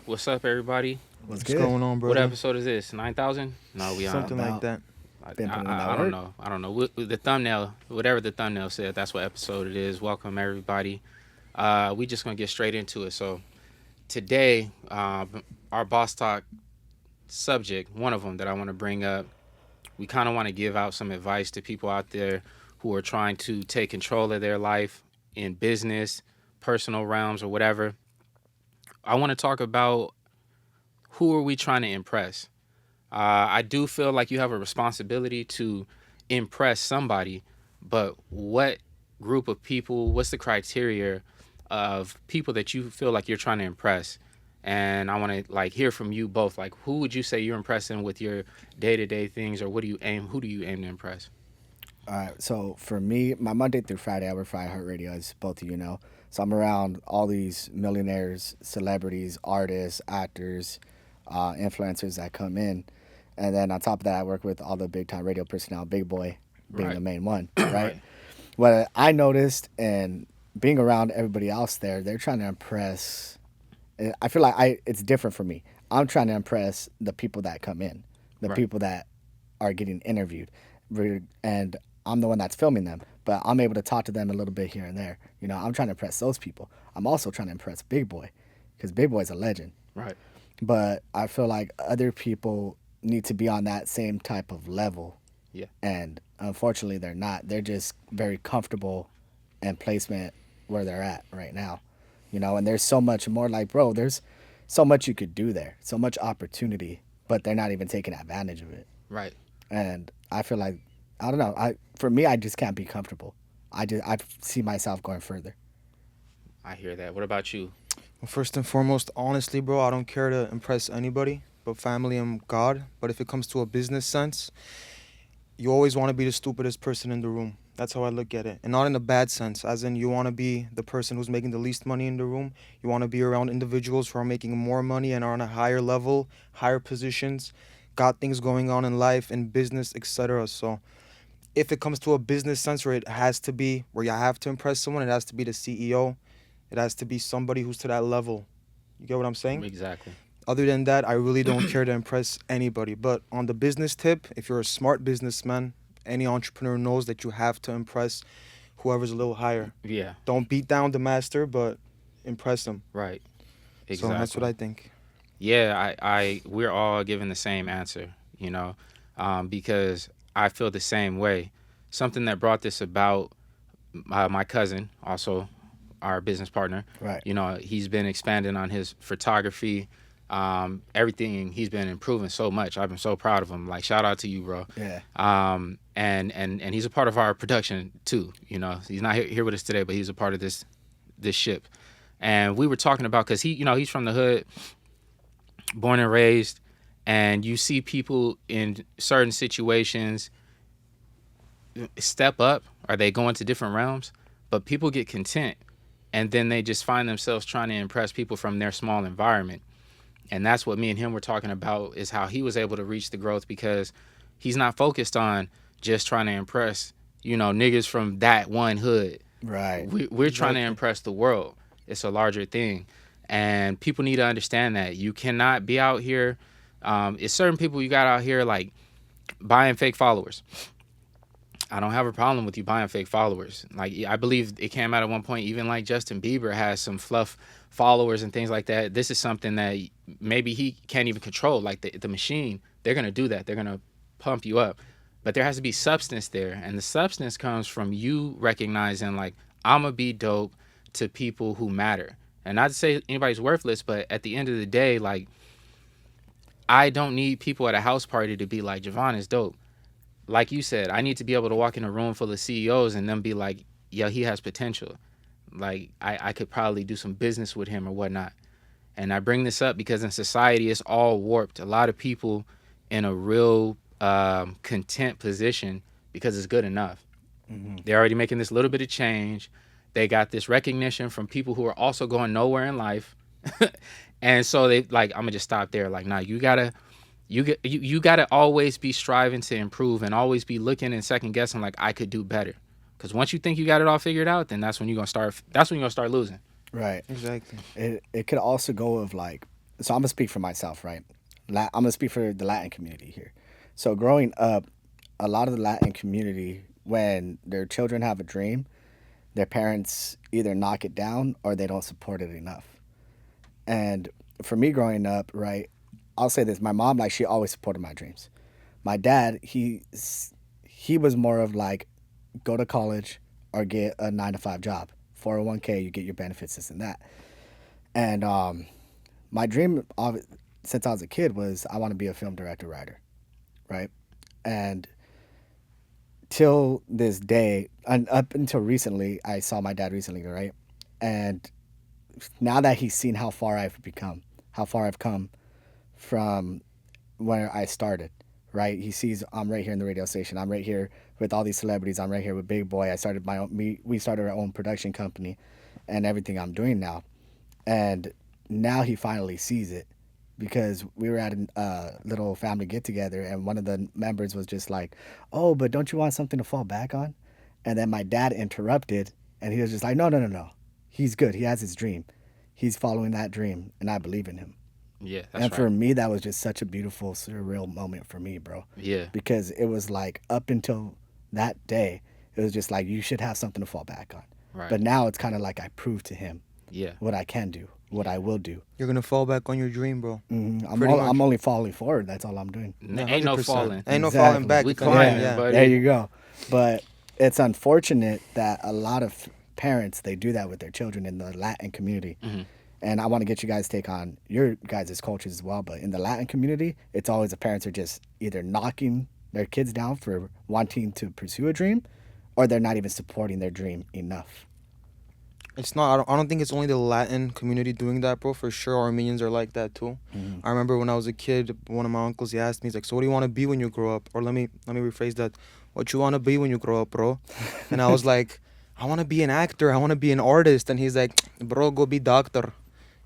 What's up, everybody? What's What's good? going on, What brother? episode is this? 9,000? No, we on. Something like About that. been putting in that I don't work. know. I don't know. The thumbnail, whatever the thumbnail said, that's what episode it is. Welcome, everybody. We just gonna get straight into it. So today, our boss talk subject, one of them that I want to bring up, we kind of want to give out some advice to people out there who are trying to take control of their life in business, personal realms, or whatever. I want to talk about who are we trying to impress. I do feel like you have a responsibility to impress somebody, but what group of people, what's the criteria of people that you feel like you're trying to impress? And I want to like hear from you both. Like, who would you say you're impressing with your day-to-day things, or who do you aim to impress? All right. So for me, my Monday through Friday, I work for iHeartRadio, as both of you know. So I'm around all these millionaires, celebrities, artists, actors, influencers that come in. And then on top of that, I work with all the big time radio personnel, Big Boy being the Right. main one, right? Right. What I noticed and being around everybody else there, they're trying to impress. I feel like it's different for me. I'm trying to impress the people that come in, the Right. people that are getting interviewed, and I'm the one that's filming them. But I'm able to talk to them a little bit here and there. You know, I'm trying to impress those people. I'm also trying to impress Big Boy, because Big Boy's a legend. Right. But I feel like other people need to be on that same type of level, Yeah. and unfortunately, they're not. They're just very comfortable in placement where they're at right now. You know, and there's so much more. Like, bro, there's so much you could do there, so much opportunity, but they're not even taking advantage of it. Right. And I feel like, I don't know. For me, I just can't be comfortable. I see myself going further. I hear that. What about you? Well, first and foremost, honestly, bro, I don't care to impress anybody but family and God. But if it comes to a business sense, you always want to be the stupidest person in the room. That's how I look at it. And not in a bad sense, as in you want to be the person who's making the least money in the room. You want to be around individuals who are making more money and are on a higher level, higher positions, got things going on in life, in business, etc. So if it comes to a business sense where it has to be, where you have to impress someone, it has to be the CEO. It has to be somebody who's to that level. You get what I'm saying? Exactly. Other than that, I really don't care to impress anybody. But on the business tip, if you're a smart businessman, any entrepreneur knows that you have to impress whoever's a little higher. Yeah. Don't beat down the master, but impress them. Right. So that's what Exactly. I think. Yeah, we're all giving the same answer, because I feel the same way. Something that brought this about, my cousin, also our business partner, Right. he's been expanding on his photography, everything. He's been improving so much. I've been so proud of him. Like, shout out to you, bro. Yeah. And he's a part of our production too. He's not here with us today, but he's a part of this ship. And we were talking about, because he's from the hood, born and raised, and you see people in certain situations step up, or they go into different realms, but people get content, and then they just find themselves trying to impress people from their small environment. And that's what me and him were talking about, is how he was able to reach the growth, because he's not focused on just trying to impress niggas from that one hood. Right. We're trying to impress the world. It's a larger thing, and people need to understand that you cannot be out here. It's certain people you got out here like buying fake followers. I don't have a problem with you buying fake followers. Like, I believe it came out at one point, even like Justin Bieber has some fluff followers and things like that. This is something that maybe he can't even control. Like the machine, they're gonna do that. They're gonna pump you up, but there has to be substance there, and the substance comes from you recognizing, like, I'm gonna be dope to people who matter. And not to say anybody's worthless, but at the end of the day, like, I don't need people at a house party to be like, Javon is dope. Like you said, I need to be able to walk in a room full of CEOs and them be like, yo, he has potential. Like, I could probably do some business with him or whatnot. And I bring this up because in society, it's all warped. A lot of people in a real content position because it's good enough. Mm-hmm. They're already making this little bit of change. They got this recognition from people who are also going nowhere in life. And so they like, I'm gonna just stop there. Like, nah, you gotta always be striving to improve, and always be looking and second guessing, like, I could do better. Because once you think you got it all figured out, then that's when you're gonna start losing. Right. Exactly. It could also go of like, so I'm gonna speak for myself, right? I'm gonna speak for the Latin community here. So growing up, a lot of the Latin community, when their children have a dream, their parents either knock it down or they don't support it enough. And for me growing up, right, I'll say this: my mom, like, she always supported my dreams. My dad, he was more of like, go to college or get a 9 to 5 job, 401k, you get your benefits, this and that. And my dream since I was a kid was I want to be a film director writer, right? And till this day, and up until recently, I saw my dad recently, right? And now that he's seen how far I've become, how far I've come from where I started, right? He sees I'm right here in the radio station. I'm right here with all these celebrities. I'm right here with Big Boy. I started my own. We started our own production company, and everything I'm doing now. And now he finally sees it, because we were at a little family get together, and one of the members was just like, "Oh, but don't you want something to fall back on?" And then my dad interrupted, and he was just like, "No, no, no, no. He's good. He has his dream. He's following that dream, and I believe in him." Yeah, that's And right. for me, that was just such a beautiful, surreal moment for me, bro. Yeah, Because it was like, up until that day, it was just like, you should have something to fall back on. right. But now it's kind of like I proved to him Yeah. what I can do, what I will do. You're gonna fall back on your dream, bro. Pretty I'm much. only falling forward. That's all I'm doing. Yeah, Ain't no 100%. falling. Ain't no Exactly. falling back. We because- climbing, yeah. buddy. There you go. But it's unfortunate that a lot of parents, they do that with their children in the Latin community. And I want to get you guys' take on your guys' cultures as well. But in the Latin community, it's always the parents are just either knocking their kids down for wanting to pursue a dream, or they're not even supporting their dream enough. It's not. I don't think it's only the Latin community doing that, bro. For sure, Armenians are like that too. I remember when I was a kid, one of my uncles, he asked me, he's like, "So what do you want to be when you grow up?" Or let me rephrase that. "What you want to be when you grow up, bro?" And I was like, "I want to be an actor. I want to be an artist." And he's like, "Bro, go be doctor.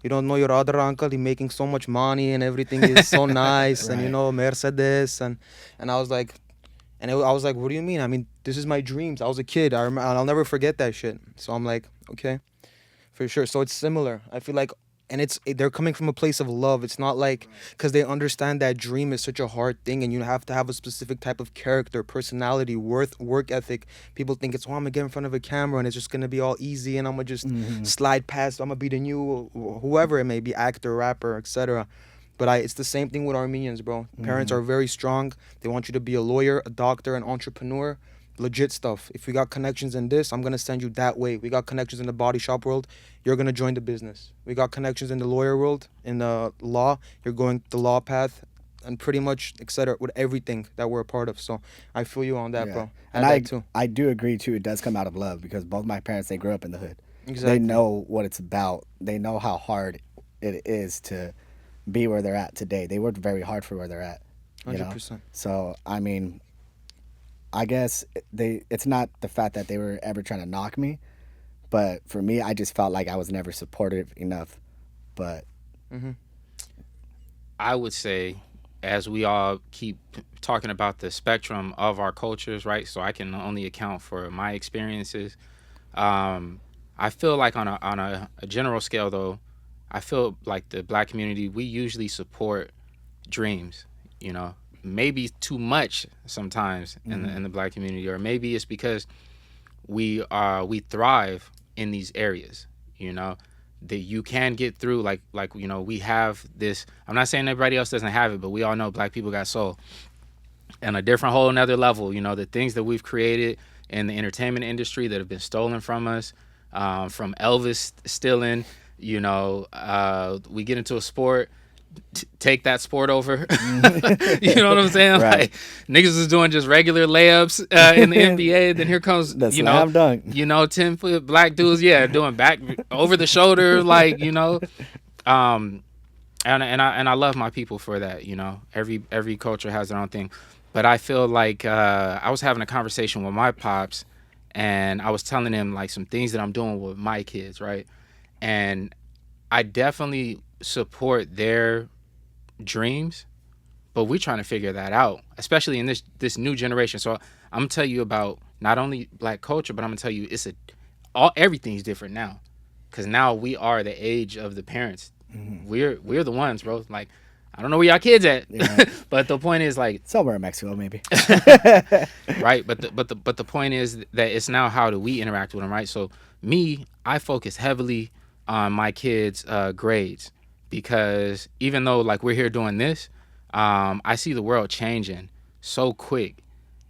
You don't know your other uncle. He's making so much money and everything is so nice, and you Right. know Mercedes." And I was like, I was like, "What do you mean? I mean, this is my dreams. I was a kid. I'll never forget that shit." So I'm like, okay, for sure. So it's similar. I feel like, and they're coming from a place of love. It's not like because they understand that dream is such a hard thing, and you have to have a specific type of character, personality, work ethic. People think it's, oh, I'm gonna get in front of a camera and it's just gonna be all easy, and I'm gonna just slide past. I'm gonna be the new whoever it may be, actor, rapper, etc. But it's the same thing with Armenians, bro. Parents are very strong. They want you to be a lawyer, a doctor, an entrepreneur, legit stuff. If we got connections in this, I'm gonna send you that way. We got connections in the body shop world, you're gonna join the business. We got connections in the lawyer world, in the law, you're going the law path, and pretty much etc. with everything that we're a part of. So I feel you on that, Yeah. bro. And That too. I do agree too. It does come out of love, because both my parents, they grew up in the hood. Exactly. They know what it's about. They know how hard it is to be where they're at today. They worked very hard for where they're at. You know? 100%. So I mean, I guess it's not the fact that they were ever trying to knock me, but for me, I just felt like I was never supportive enough. But I would say, as we all keep talking about the spectrum of our cultures, right? So I can only account for my experiences. I feel like on a general scale, though, I feel like the Black community, we usually support dreams. You know, maybe too much sometimes in the Black community, or maybe it's because we thrive in these areas. You know, that you can get through. Like you know, we have this. I'm not saying everybody else doesn't have it, but we all know Black people got soul. And a different whole another level, you know, the things that we've created in the entertainment industry that have been stolen from us, from Elvis stealing, you know, we get into a sport, take that sport over. You know what I'm saying? Right. Like, niggas is doing just regular layups in the NBA. Then here comes, the you know, slam dunk. you know, 10-foot Black dudes, yeah, doing back over the shoulder, like, you know. And I love my people for that. You know, every culture has their own thing, but I feel like I was having a conversation with my pops, and I was telling him like some things that I'm doing with my kids, right? And I definitely support their dreams, but we're trying to figure that out, especially in this new generation. So I'm gonna tell you about not only Black culture, but I'm gonna tell you everything's different now, because now we are the age of the parents. We're the ones, bro. Like, I don't know where y'all kids at, Yeah. but the point is like, Somewhere in Mexico, maybe. right. But the point is that it's now how do we interact with them, right? So me, I focus heavily on my kids' grades because even though like we're here doing this, I see the world changing so quick,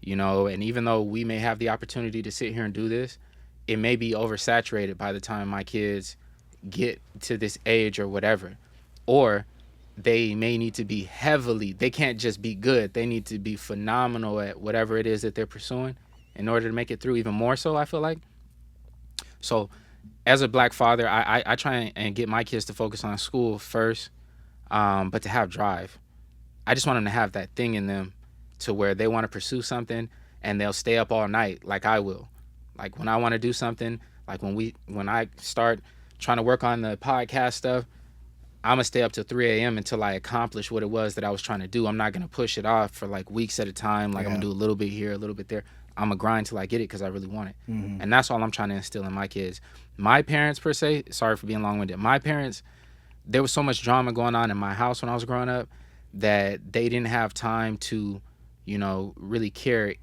and even though we may have the opportunity to sit here and do this, it may be oversaturated by the time my kids get to this age or whatever, or they may need to be they can't just be good, they need to be phenomenal at whatever it is that they're pursuing in order to make it through, even more so, I feel like. So as a black father, I try and get my kids to focus on school first, but to have drive. I just want them to have that thing in them to where they want to pursue something and they'll stay up all night like I will. Like when I want to do something, like when I start trying to work on the podcast stuff, I'm gonna stay up till 3 a.m. until I accomplish what it was that I was trying to do. I'm not gonna push it off for like weeks at a time. Like I'm gonna do a little bit here, a little bit there. I'm gonna grind till I get it because I really want it. And that's all I'm trying to instill in my kids. My parents, per se, sorry for being long-winded. My parents, there was so much drama going on in my house when I was growing up that they didn't have time to, really care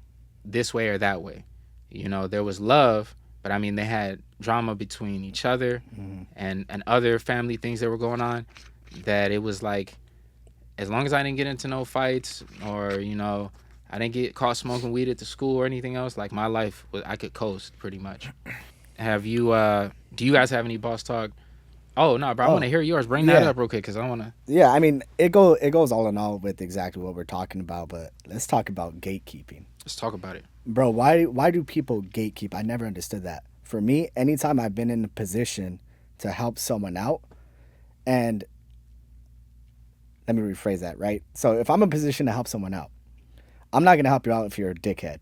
this way or that way. There was love, but I mean, they had drama between each other and other family things that were going on, that it was like, as long as I didn't get into no fights or, I didn't get caught smoking weed at the school or anything else, like my life, I could coast pretty much. Have you, do you guys have any boss talk? Oh, no, bro, I want to hear yours. Bring that up real quick because I want to. Yeah, I mean, it goes all in all with exactly what we're talking about, but let's talk about gatekeeping. Let's talk about it. Bro, why do people gatekeep? I never understood that. For me, anytime I've been in a position to help someone out, and let me rephrase that, right? So if I'm in a position to help someone out, I'm not going to help you out if you're a dickhead.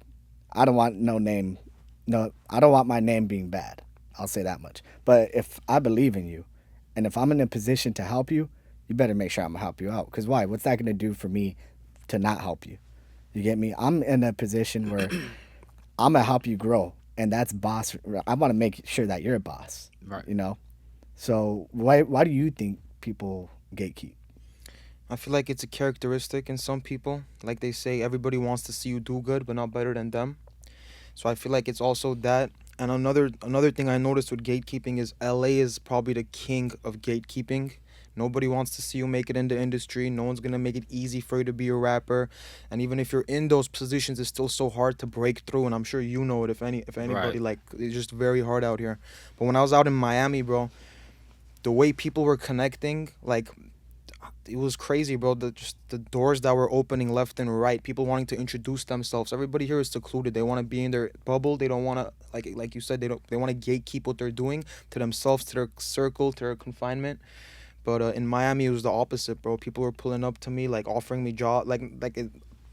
I don't want I don't want my name being bad. I'll say that much. But if I believe in you, and if I'm in a position to help you, you better make sure I'm going to help you out. Because why? What's that going to do for me to not help you? You get me? I'm in a position where I'm going to help you grow. And that's boss. I want to make sure that you're a boss. Right. So why do you think people gatekeep? I feel like it's a characteristic in some people. Like they say, everybody wants to see you do good, but not better than them. So I feel like it's also that. And another thing I noticed with gatekeeping is LA is probably the king of gatekeeping. Nobody wants to see you make it in the industry. No one's going to make it easy for you to be a rapper. And even if you're in those positions, it's still so hard to break through. And I'm sure you know it if anybody, Right. like, it's just very hard out here. But when I was out in Miami, bro, the way people were connecting, like, it was crazy, bro. The doors that were opening left and right, people wanting to introduce themselves. Everybody here is secluded. They want to be in their bubble. They don't want to, like you said, they want to gatekeep what they're doing to themselves, to their circle, to their confinement. But in Miami, it was the opposite, bro. People were pulling up to me, like offering me job,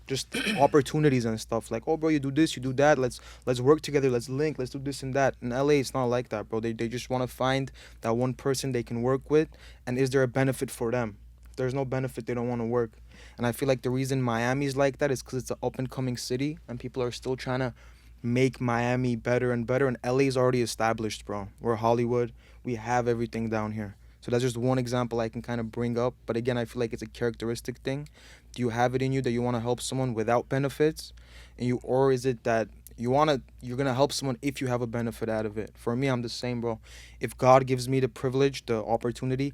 just opportunities and stuff. Like, oh, bro, you do this, you do that. Let's work together. Let's link. Let's do this and that. In LA, it's not like that, bro. They just want to find that one person they can work with, and is there a benefit for them? If there's no benefit, they don't want to work. And I feel like the reason Miami's like that is because it's an up and coming city, and people are still trying to make Miami better and better. And LA's already established, bro. We're Hollywood. We have everything down here. So that's just one example I can kind of bring up. But again, I feel like it's a characteristic thing. Do you have it in you that you want to help someone without benefits? Or is it that you're going to help someone if you have a benefit out of it? For me, I'm the same, bro. If God gives me the privilege, the opportunity,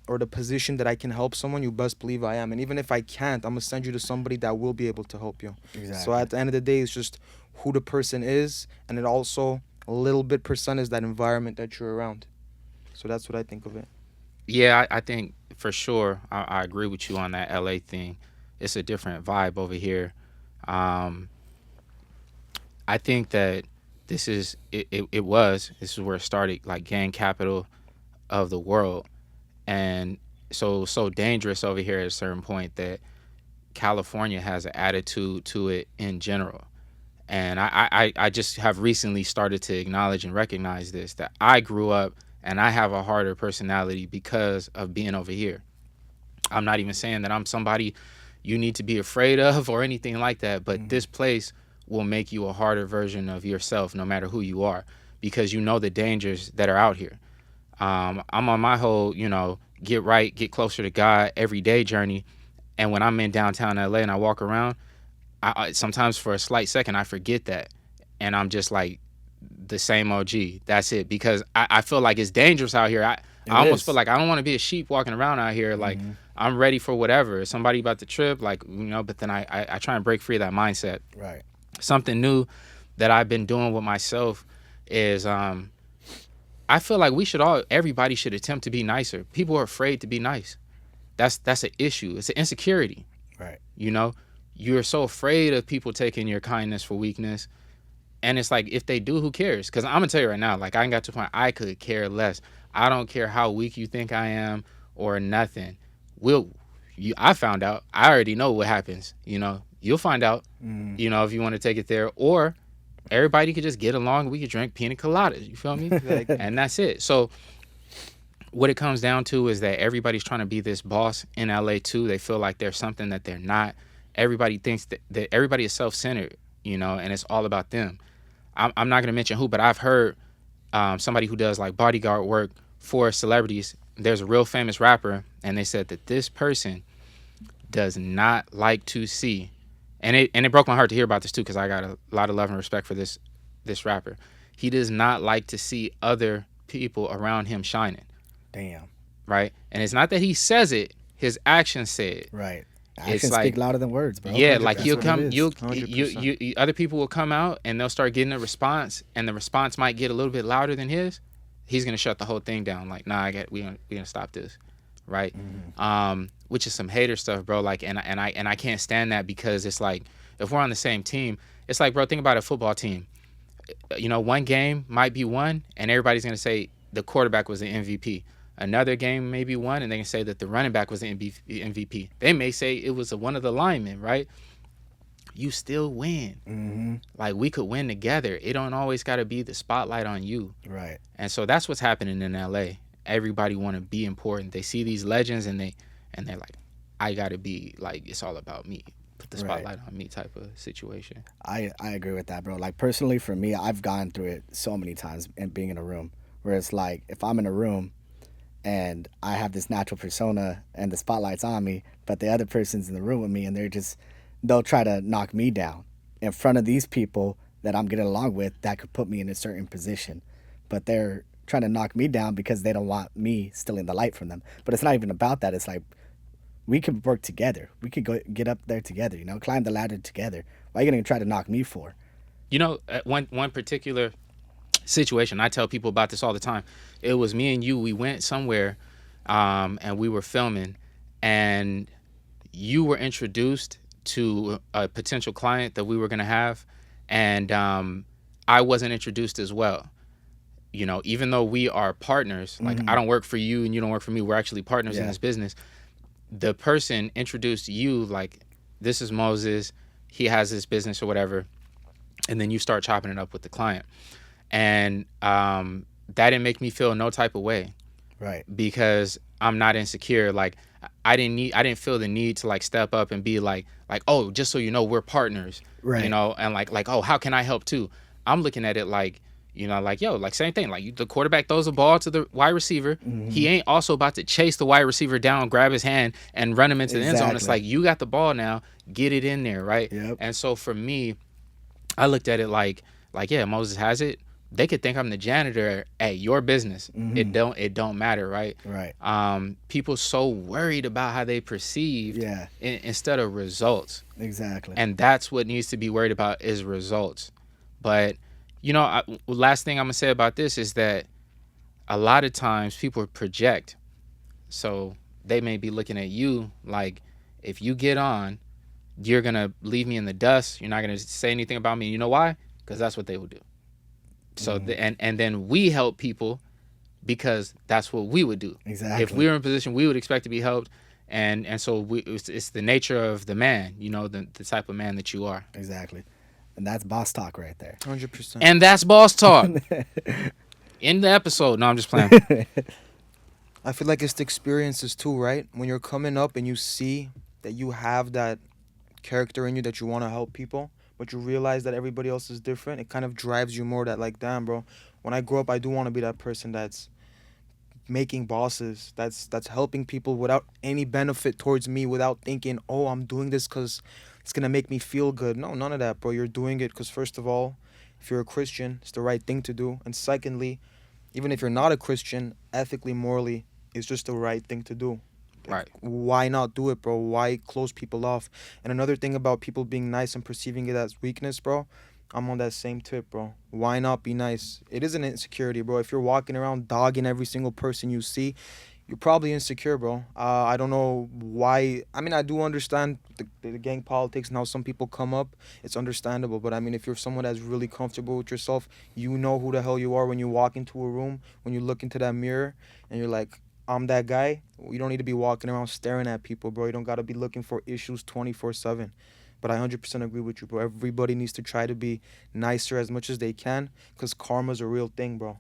or the position that I can help someone, you best believe I am. And even if I can't, I'm going to send you to somebody that will be able to help you. Exactly. So at the end of the day, it's just who the person is. And it also, a little bit percent is that environment that you're around. So that's what I think of it. Yeah, I think for sure I agree with you on that LA thing. It's a different vibe over here. I think that this is where it started, like gang capital of the world, and so dangerous over here at a certain point that California has an attitude to it in general. And I just have recently started to acknowledge and recognize this, that I grew up and I have a harder personality because of being over here. I'm not even saying that I'm somebody you need to be afraid of or anything like that, but this place will make you a harder version of yourself no matter who you are, because you know the dangers that are out here. I'm on my whole, get right, get closer to God every day journey. And when I'm in downtown LA and I walk around, I sometimes for a slight second I forget that, and I'm just like the same OG. That's it, because I feel like it's dangerous out here. I almost feel like I don't want to be a sheep walking around out here. Like I'm ready for whatever. If somebody about to trip, like but then I try and break free of that mindset. Right. Something new that I've been doing with myself is I feel like everybody should attempt to be nicer. People are afraid to be nice. That's an issue. It's an insecurity. Right. You're so afraid of people taking your kindness for weakness. And it's like, if they do, who cares? Because I'm going to tell you right now, like, I ain't got to the point I could care less. I don't care how weak you think I am or nothing. I found out. I already know what happens. You'll find out, if you want to take it there. Or everybody could just get along. We could drink pina coladas. You feel me? And that's it. So what it comes down to is that everybody's trying to be this boss in LA too. They feel like there's something that they're not. Everybody thinks that everybody is self-centered, and it's all about them. I'm not going to mention who, but I've heard somebody who does like bodyguard work for celebrities. There's a real famous rapper, and they said that this person does not like to see, and it broke my heart to hear about this too, because I got a lot of love and respect for this rapper. He does not like to see other people around him shining. Damn. Right? And it's not that he says it, his actions say it. Right. Actions speak louder than words, bro. Yeah, like That's what it is. you other people will come out and they'll start getting a response, and the response might get a little bit louder than his. He's gonna shut the whole thing down. Like, nah, we gonna stop this, right? Which is some hater stuff, bro. Like, and I can't stand that, because it's like, if we're on the same team, it's like, bro, think about a football team. One game might be won, and everybody's gonna say the quarterback was the MVP. Another game may be won, and they can say that the running back was the MVP. They may say it was one of the linemen, right? You still win. Like, we could win together. It don't always got to be the spotlight on you. Right. And so that's what's happening in LA. Everybody want to be important. They see these legends, and they're like, I got to be like, it's all about me. Put the spotlight on me type of situation. I agree with that, bro. Like, personally, for me, I've gone through it so many times in being in a room, where it's like, if I'm in a room and I have this natural persona and the spotlight's on me, but the other person's in the room with me, and they'll try to knock me down in front of these people that I'm getting along with that could put me in a certain position. But they're trying to knock me down because they don't want me stealing the light from them. But it's not even about that. It's like, we could work together. We could get up there together, climb the ladder together. Why are you going to try to knock me for? One particular situation, I tell people about this all the time. It was me and you. We went somewhere, and we were filming, and you were introduced to a potential client that we were gonna have, and I wasn't introduced as well. Even though we are partners, like, I don't work for you and you don't work for me. We're actually partners in this business. The person introduced you like, this is Moses. He has this business or whatever, and then you start chopping it up with the client. And that didn't make me feel no type of way, right? Because I'm not insecure. Like, I didn't feel the need to like step up and be like, oh, just so you know, we're partners, right? And like, oh, how can I help too? I'm looking at it like, like, yo, like, same thing. Like, the quarterback throws a ball to the wide receiver. He ain't also about to chase the wide receiver down, grab his hand, and run him into the end zone. It's like, you got the ball now, get it in there, right? Yep. And so for me, I looked at it like, yeah, Moses has it. They could think I'm the janitor at your business. It don't matter, right? Right. People so worried about how they perceived instead of results. Exactly. And that's what needs to be worried about, is results. But, last thing I'm gonna say about this is that a lot of times people project. So they may be looking at you like, if you get on, you're gonna leave me in the dust. You're not gonna say anything about me. You know why? Because that's what they would do. So and then we help people because that's what we would do. Exactly. If we were in a position, we would expect to be helped, and so it's the nature of the man, the type of man that you are. Exactly, and that's boss talk right there. 100%. And that's boss talk. In the episode, no, I'm just playing. I feel like it's the experiences too, right? When you're coming up and you see that you have that character in you that you want to help people, but you realize that everybody else is different, it kind of drives you more that, like, damn, bro, when I grow up, I do want to be that person that's making bosses. That's helping people without any benefit towards me, without thinking, oh, I'm doing this because it's gonna make me feel good. No, none of that, bro. You're doing it because first of all, if you're a Christian, it's the right thing to do, and secondly, even if you're not a Christian, ethically, morally, it's just the right thing to do. Right. Why not do it, bro? Why close people off? And another thing about people being nice and perceiving it as weakness, bro, I'm on that same tip, bro. Why not be nice? It is an insecurity, bro. If you're walking around dogging every single person you see, you're probably insecure, bro. I don't know why. I mean, I do understand the gang politics and how some people come up. It's understandable. But I mean, if you're someone that's really comfortable with yourself, you know who the hell you are when you walk into a room, when you look into that mirror, and you're like, I'm that guy. You don't need to be walking around staring at people, bro. You don't got to be looking for issues 24/7. But I 100% agree with you, bro. Everybody needs to try to be nicer as much as they can because karma's a real thing, bro.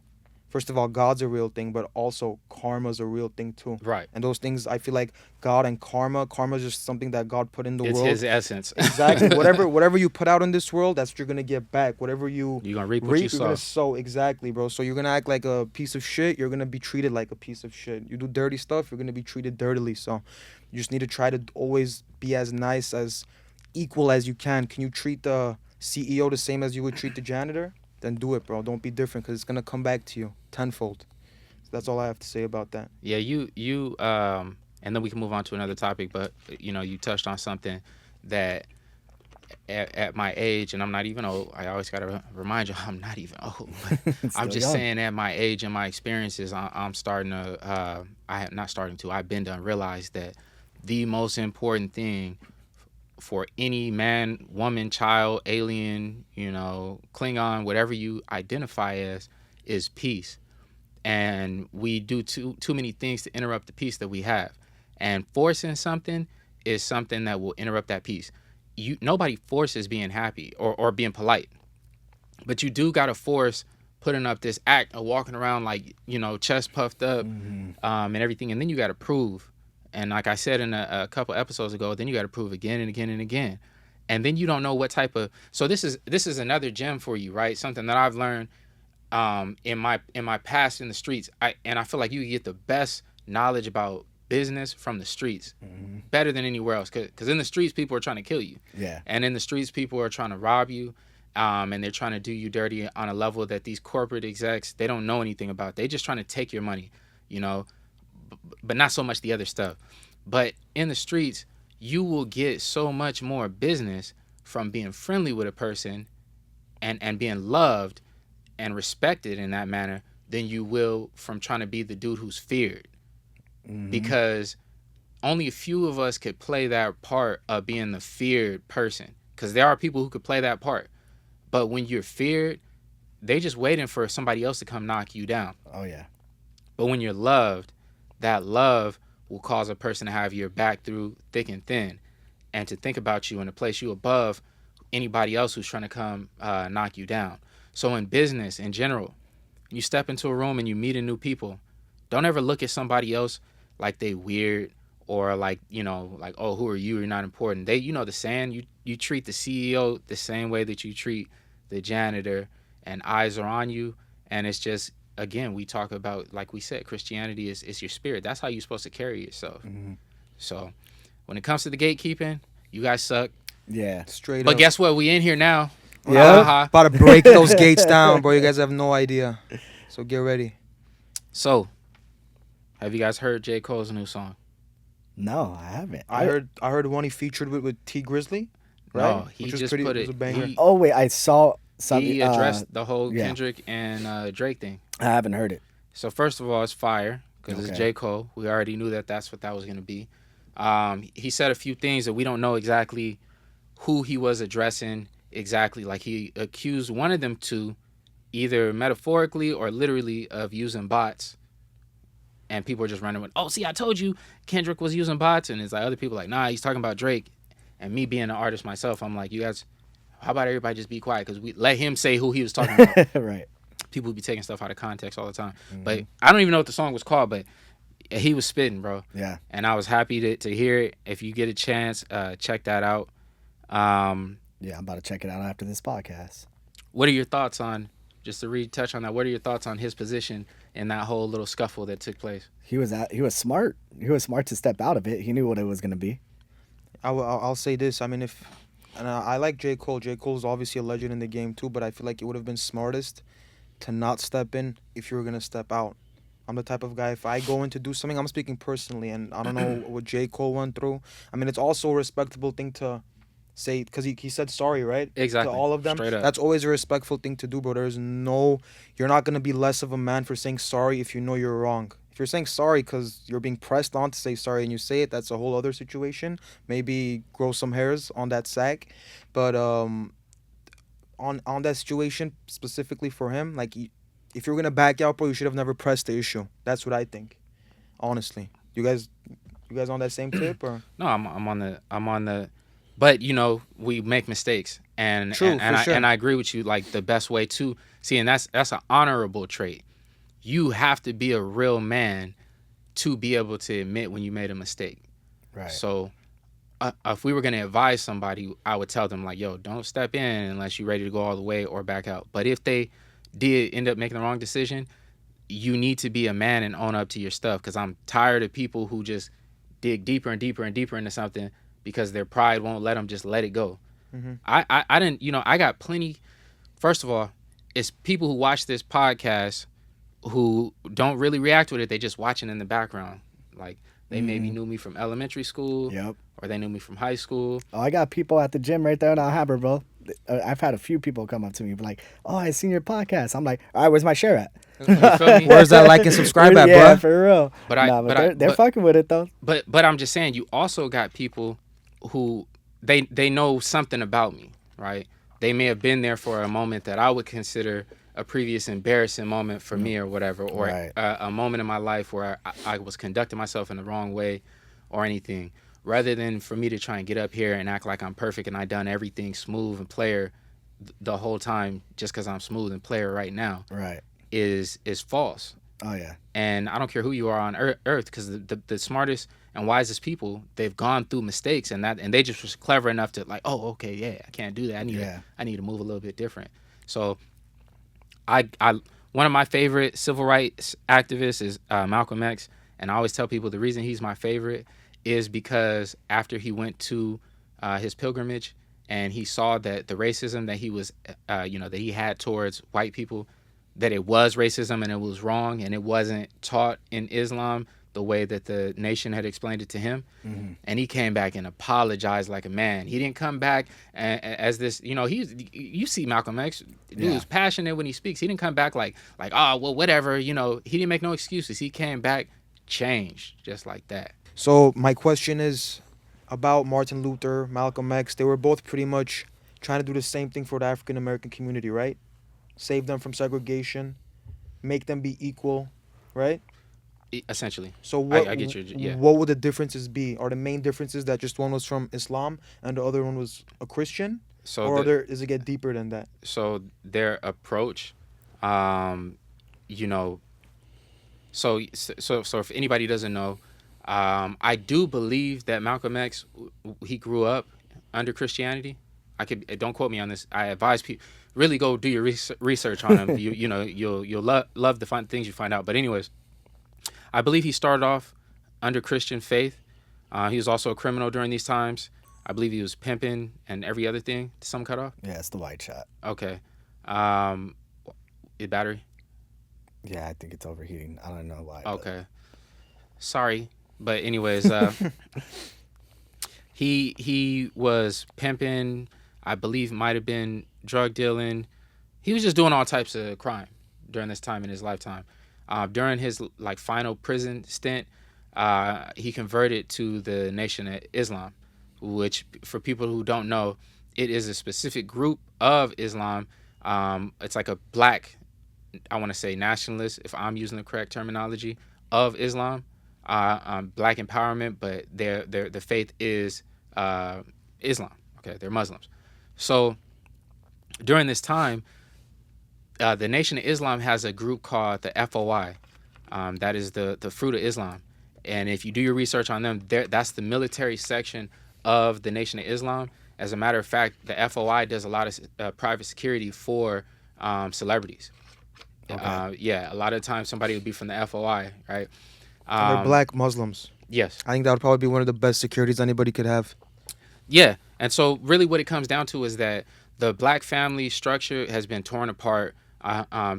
First of all, God's a real thing, but also karma's a real thing too. Right. And those things, I feel like God and karma's just something that God put in the It's world. his essence. Exactly. Whatever you put out in this world, that's what you're gonna get back. Whatever you're gonna reap what you you're gonna sow. sow. Exactly, bro. So you're gonna act like a piece of shit, you're gonna be treated like a piece of shit. You do dirty stuff, you're gonna be treated dirtily. So you just need to try to always be as nice, as equal as you can. Can you treat the CEO the same as you would treat the janitor? Then do it, bro. Don't be different because it's gonna come back to you tenfold. That's all I have to say about that. Yeah, you and then we can move on to another topic, but you touched on something that at my age, and I'm not even old. I always gotta remind you, I'm not even old. I'm just young. saying, at my age and my experiences, I'm starting to. I have not starting to. I've been to realize that the most important thing for any man, woman, child, alien, Klingon, whatever you identify as, is peace. And we do too many things to interrupt the peace that we have. And forcing something is something that will interrupt that peace. Nobody forces being happy or being polite, but you do gotta force putting up this act of walking around like chest puffed up, and everything, and then you gotta prove. And like I said in a couple episodes ago, then you gotta prove again and again and again, and then you don't know what type of. So this is another gem for you, right? Something that I've learned in my past in the streets. I feel like you get the best knowledge about business from the streets, better than anywhere else. Because in the streets, people are trying to kill you. Yeah. And in the streets, people are trying to rob you, and they're trying to do you dirty on a level that these corporate execs, they don't know anything about. They just trying to take your money, but not so much the other stuff. But in the streets, you will get so much more business from being friendly with a person and being loved and respected in that manner than you will from trying to be the dude who's feared. Because only a few of us could play that part of being the feared person. Because there are people who could play that part. But when you're feared, they just waiting for somebody else to come knock you down. Oh, yeah. But when you're loved, that love will cause a person to have your back through thick and thin, and to think about you and to place you above anybody else who's trying to come knock you down. So in business, in general, you step into a room and you meet new people, don't ever look at somebody else like they weird or like, like, oh, who are you? You're not important. They, the saying, you treat the CEO the same way that you treat the janitor, and eyes are on you. And it's just, again, we talk about, like we said, Christianity is your spirit. That's how you're supposed to carry yourself. So when it comes to the gatekeeping, you guys suck. Yeah. Straight But up. guess what? We in here now. Yeah. About to break those gates down, bro. You guys have no idea. So get ready. So, have you guys heard J. Cole's new song? No, I haven't. I heard one he featured with T Grizzly. Right? No, he Which was just pretty- put was it. a banger. Oh, wait, I saw something. He addressed the whole yeah. Kendrick and Drake thing. I haven't heard it. So first of all, it's fire because it's Okay. J. Cole. We already knew that's what that was going to be. He said a few things that we don't know exactly who he was addressing exactly. Like he accused one of them to either metaphorically or literally of using bots. And people are just running with, oh, see, I told you Kendrick was using bots. And it's like other people like, nah, he's talking about Drake. And me being an artist myself, I'm like, you guys, how about everybody just be quiet? Because we let him say who he was talking about. Right. People be taking stuff out of context all the time. But I don't even know what the song was called, but he was spitting, bro. Yeah. And I was happy to hear it. If you get a chance, check that out. Yeah, I'm about to check it out after this podcast. What are your thoughts on, just to retouch on that, what are your thoughts on his position in that whole little scuffle that took place. He was smart. He was smart to step out of it. He knew what it was gonna be. I'll say this. I mean, and I like J. Cole. J. Cole's obviously a legend in the game too, but I feel like it would have been smartest to not step in if you were going to step out. I'm the type of guy, if I go in to do something, I'm speaking personally, and I don't know what J. Cole went through. I mean, it's also a respectable thing to say, because he said sorry, right? Exactly. To all of them. Straight up. That's always a respectful thing to do, bro. You're not going to be less of a man for saying sorry if you know you're wrong. If you're saying sorry because you're being pressed on to say sorry and you say it, that's a whole other situation. Maybe grow some hairs on that sack. But on that situation, specifically for him, like, if you're going to back out, bro, you should have never pressed the issue. That's what I think, honestly. You guys on that same tip? Or? No, I'm on the, but, you know, we make mistakes. And, True, and, for sure. and I agree with you, like, the best way to see, and that's an honorable trait. You have to be a real man to be able to admit when you made a mistake. Right. So if we were going to advise somebody, I would tell them, like, yo, don't step in unless you're ready to go all the way or back out. But if they did end up making the wrong decision, you need to be a man and own up to your stuff, because I'm tired of people who just dig deeper and deeper and deeper into something because their pride won't let them just let it go. Mm-hmm. I didn't, you know, I got plenty. First of all, it's people who watch this podcast who don't really react with it. They just watching in the background. Like, they maybe knew me from elementary school. Yep. Or they knew me from high school. Oh, I got people at the gym right there in Alhambra, bro. I've had a few people come up to me, be like, "Oh, I seen your podcast." I'm like, "All right, where's my share at?" You feel me? Where's that like and subscribe at, Yeah, bro? for real. But They're fucking with it though. But I'm just saying, you also got people who they know something about me, right? They may have been there for a moment that I would consider a previous embarrassing moment for me or whatever, or Right. a moment in my life where I was conducting myself in the wrong way or anything. Rather than for me to try and get up here and act like I'm perfect and I done everything smooth and player the whole time just because I'm smooth and player right now, Right. is false. Oh yeah. And I don't care who you are on earth, because the smartest and wisest people, they've gone through mistakes, and they just was clever enough to, like, oh, okay, yeah, I can't do that. I need to move a little bit different. So I one of my favorite civil rights activists is Malcolm X, and I always tell people the reason he's my favorite is because after he went to his pilgrimage and he saw that the racism that he was that he had towards white people, that it was racism and it was wrong and it wasn't taught in Islam the way that the nation had explained it to him. Mm-hmm. And he came back and apologized like a man. He didn't come back as this, you see Malcolm X, dude is passionate when he speaks. He didn't come back like, oh, well, whatever, he didn't make no excuses. He came back changed just like that. So my question is about Martin Luther, Malcolm X. They were both pretty much trying to do the same thing for the African American community, right? Save them from segregation, make them be equal, right? Essentially. So what? I get you. What would the differences be? Are the main differences that just one was from Islam and the other one was a Christian? So or does it get deeper than that? So their approach, so if anybody doesn't know, I do believe that Malcolm X, he grew up under Christianity. Don't quote me on this. I advise people really go do your research on him. You'll love the fun things you find out. But anyways, I believe he started off under Christian faith. He was also a criminal during these times. I believe he was pimping and every other thing. Did some cut off? Yeah, it's the white shot. Okay. Your battery? Yeah, I think it's overheating. I don't know why. Okay. Sorry. But anyways, he was pimping. I believe might have been drug dealing. He was just doing all types of crime during this time in his lifetime. During his final prison stint, he converted to the Nation of Islam, which, for people who don't know, it is a specific group of Islam. It's like a black, I want to say nationalist, if I'm using the correct terminology, of Islam. Black empowerment, but their faith is Islam. Okay, they're Muslims. So during this time, the Nation of Islam has a group called the FOI. That is the Fruit of Islam. And if you do your research on them, that's the military section of the Nation of Islam. As a matter of fact, the FOI does a lot of private security for celebrities. Okay. Yeah, a lot of times somebody would be from the FOI, right? And they're black Muslims. Yes. I think that would probably be one of the best securities anybody could have. Yeah. And so really what it comes down to is that the black family structure has been torn apart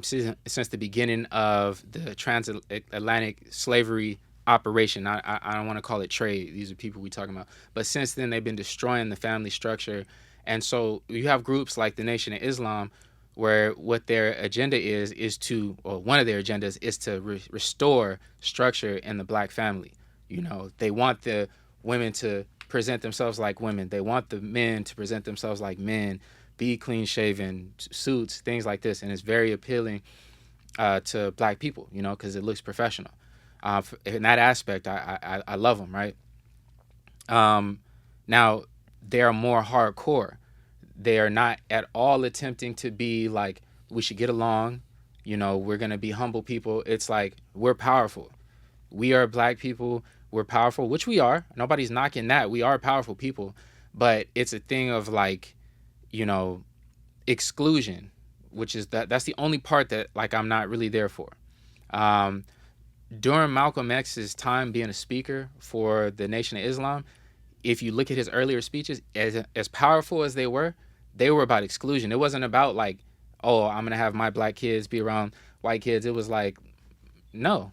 since the beginning of the transatlantic slavery operation. I don't want to call it trade. These are people we talking about. But since then, they've been destroying the family structure. And so you have groups like the Nation of Islam where what their agenda is to, or one of their agendas is to restore structure in the black family. You know, they want the women to present themselves like women. They want the men to present themselves like men, be clean shaven, suits, things like this. And it's very appealing to black people, you know, because it looks professional. In that aspect, I love them, right? Now, they're more hardcore. They are not at all attempting to be like, we should get along, you know, we're going to be humble people. It's like, we're powerful. We are black people. We're powerful, which we are. Nobody's knocking that. We are powerful people. But it's a thing of like, you know, exclusion, which is that's the only part that like I'm not really there for. During Malcolm X's time being a speaker for the Nation of Islam, if you look at his earlier speeches, as powerful as they were about exclusion. It wasn't about like, oh, I'm gonna have my black kids be around white kids. It was like, no,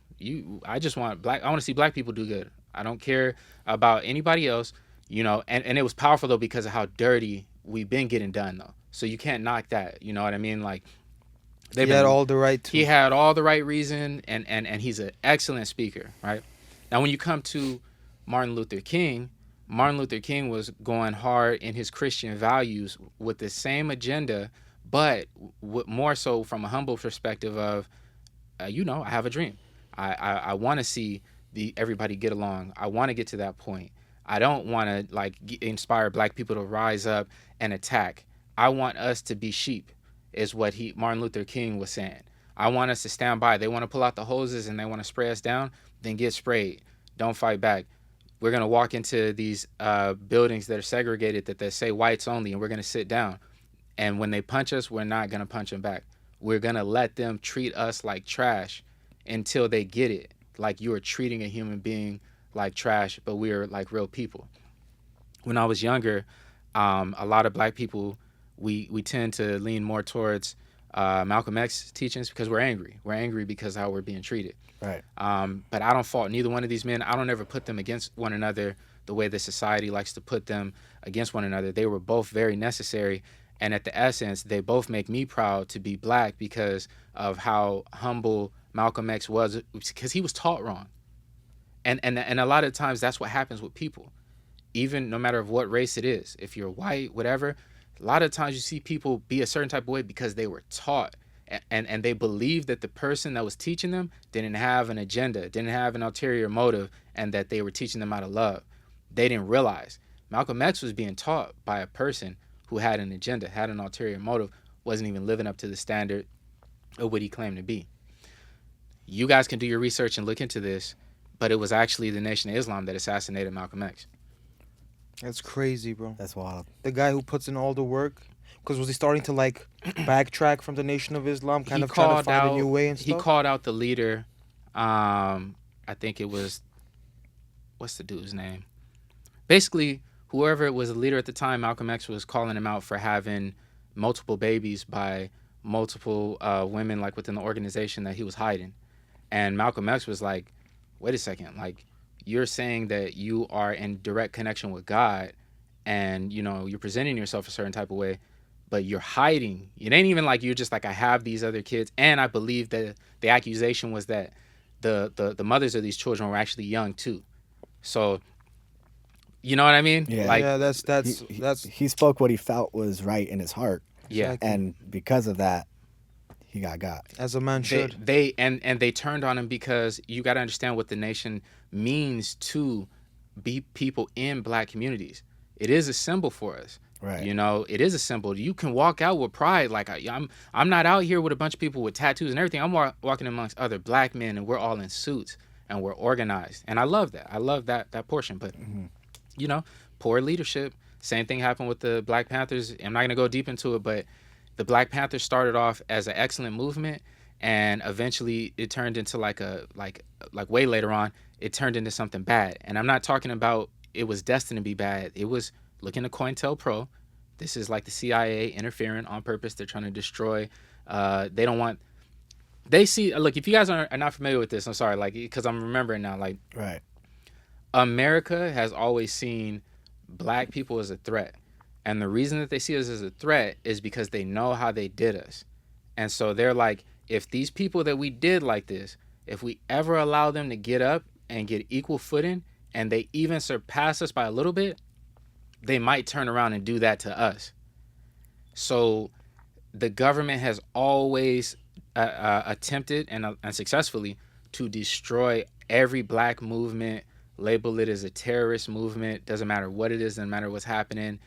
I just want I want to see black people do good. I don't care about anybody else, you know. And it was powerful though because of how dirty we've been getting done though. So you can't knock that. You know what I mean? Like He had all the right to. He had all the right reason, and he's an excellent speaker, right? Now, when you come to Martin Luther King was going hard in his Christian values with the same agenda, but more so from a humble perspective of, you know, I have a dream. I want to see everybody get along. I want to get to that point. I don't want to like inspire black people to rise up and attack. I want us to be sheep, is what Martin Luther King was saying. I want us to stand by. They want to pull out the hoses and they want to spray us down, then get sprayed. Don't fight back. We're going to walk into these buildings that are segregated that they say whites only, and we're going to sit down. And when they punch us, we're not going to punch them back. We're going to let them treat us like trash until they get it. Like you are treating a human being like trash, but we are like real people. When I was younger, a lot of black people, we tend to lean more towards Malcolm X teachings because we're angry. We're angry because of how we're being treated. Right. But I don't fault neither one of these men. I don't ever put them against one another the way the society likes to put them against one another. They were both very necessary. And at the essence, they both make me proud to be black because of how humble Malcolm X was, because he was taught wrong. And a lot of times that's what happens with people, even no matter of what race it is. If you're white, whatever, a lot of times you see people be a certain type of way because they were taught. And they believed that the person that was teaching them didn't have an agenda, didn't have an ulterior motive, and that they were teaching them out of love. They didn't realize Malcolm X was being taught by a person who had an agenda, had an ulterior motive, wasn't even living up to the standard of what he claimed to be. You guys can do your research and look into this, but it was actually the Nation of Islam that assassinated Malcolm X. That's crazy, bro. That's wild. The guy who puts in all the work, because was he starting to like backtrack from the Nation of Islam, kind of trying to find a new way and stuff? He called out the leader. I think it was, what's the dude's name? Basically, whoever it was the leader at the time, Malcolm X was calling him out for having multiple babies by multiple women, like within the organization that he was hiding. And Malcolm X was like, wait a second, like you're saying that you are in direct connection with God and, you know, you're presenting yourself a certain type of way, but you're hiding. It ain't even like you're just like, I have these other kids. And I believe that the accusation was that the mothers of these children were actually young too. So, you know what I mean? Yeah. Like, Yeah, that's He spoke what he felt was right in his heart, yeah. Exactly. and because of that, he got. As a man should. They turned on him because you got to understand what the nation means to be people in black communities. It is a symbol for us. Right. You know, it is a symbol. You can walk out with pride. Like I'm not out here with a bunch of people with tattoos and everything. I'm walking amongst other black men, and we're all in suits and we're organized. And I love that. I love that portion. But you know, poor leadership. Same thing happened with the Black Panthers. I'm not gonna go deep into it, but the Black Panthers started off as an excellent movement, and eventually it turned into like way later on, it turned into something bad. And I'm not talking about it was destined to be bad. It was, look into COINTELPRO. This is like the CIA interfering on purpose. They're trying to destroy. They don't want. They see. Look, if you guys are not familiar with this, I'm sorry. Like, because I'm remembering now. Like, Right. America has always seen black people as a threat, and the reason that they see us as a threat is because they know how they did us, and so they're like, if these people that we did like this, if we ever allow them to get up and get equal footing, and they even surpass us by a little bit, they might turn around and do that to us. So the government has always attempted and successfully to destroy every black movement, label it as a terrorist movement, doesn't matter what it is, doesn't matter what's happening,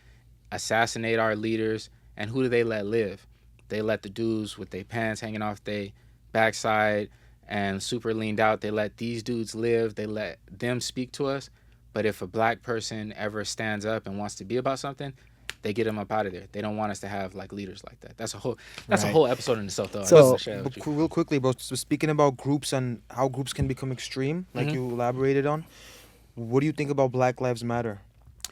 assassinate our leaders. And who do they let live? They let the dudes with their pants hanging off their backside and super leaned out, they let these dudes live, they let them speak to us. But if a black person ever stands up and wants to be about something, they get them up out of there. They don't want us to have like leaders like that. That's a whole episode in itself, though. So, real quickly, bro. So speaking about groups and how groups can become extreme, like you elaborated on, what do you think about Black Lives Matter?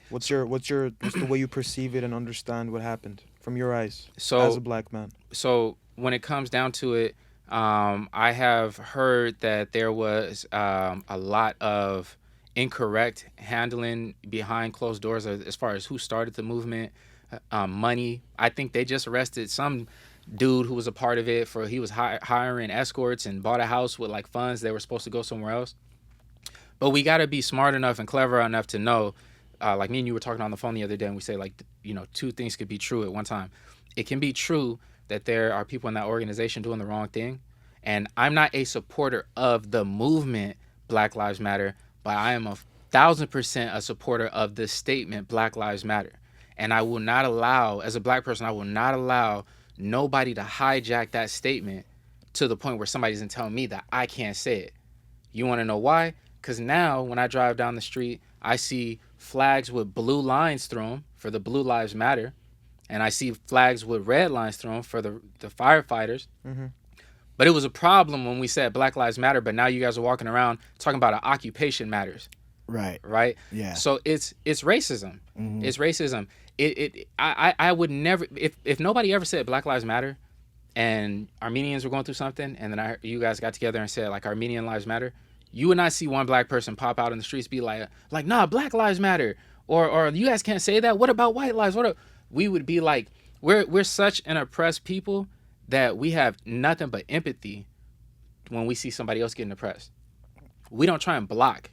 What's the way you perceive it and understand what happened from your eyes as a black man? So when it comes down to it, I have heard that there was a lot of incorrect handling behind closed doors as far as who started the movement, money. I think they just arrested some dude who was a part of it for he was hiring escorts and bought a house with like funds they were supposed to go somewhere else. But we got to be smart enough and clever enough to know, like me and you were talking on the phone the other day, and we say like, you know, two things could be true at one time. It can be true that there are people in that organization doing the wrong thing, and I'm not a supporter of the movement Black Lives Matter, but I am 1,000% a supporter of the statement Black Lives Matter. And I will not allow, as a black person, I will not allow nobody to hijack that statement to the point where somebody's gonna tell me that I can't say it. You want to know why? Because now when I drive down the street, I see flags with blue lines through them for the Blue Lives Matter, and I see flags with red lines through them for the firefighters. Mm-hmm. But it was a problem when we said Black Lives Matter, but now you guys are walking around talking about an occupation matters. Right? Yeah. So it's racism. Mm-hmm. It's racism. I would never, if nobody ever said Black Lives Matter and Armenians were going through something, and then you guys got together and said like Armenian lives matter, you would not see one black person pop out in the streets be like nah, Black Lives Matter, or you guys can't say that. What about white lives? We would be like, we're such an oppressed people that we have nothing but empathy when we see somebody else getting oppressed. We don't try and block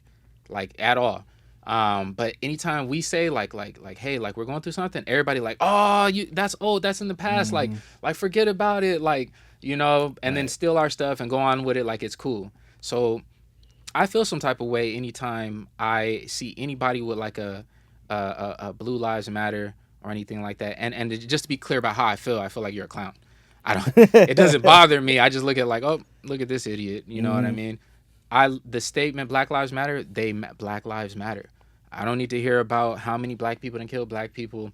like at all. But anytime we say like hey, like we're going through something, everybody like, oh, that's old, that's in the past, like forget about it, like, you know, and then steal our stuff and go on with it like it's cool. So I feel some type of way anytime I see anybody with like a Blue Lives Matter or anything like that. And just to be clear about how I feel like you're a clown. It doesn't bother me. I just look at like, oh, look at this idiot. You know what I mean? The statement Black Lives Matter, Black Lives Matter. I don't need to hear about how many black people done killed black people.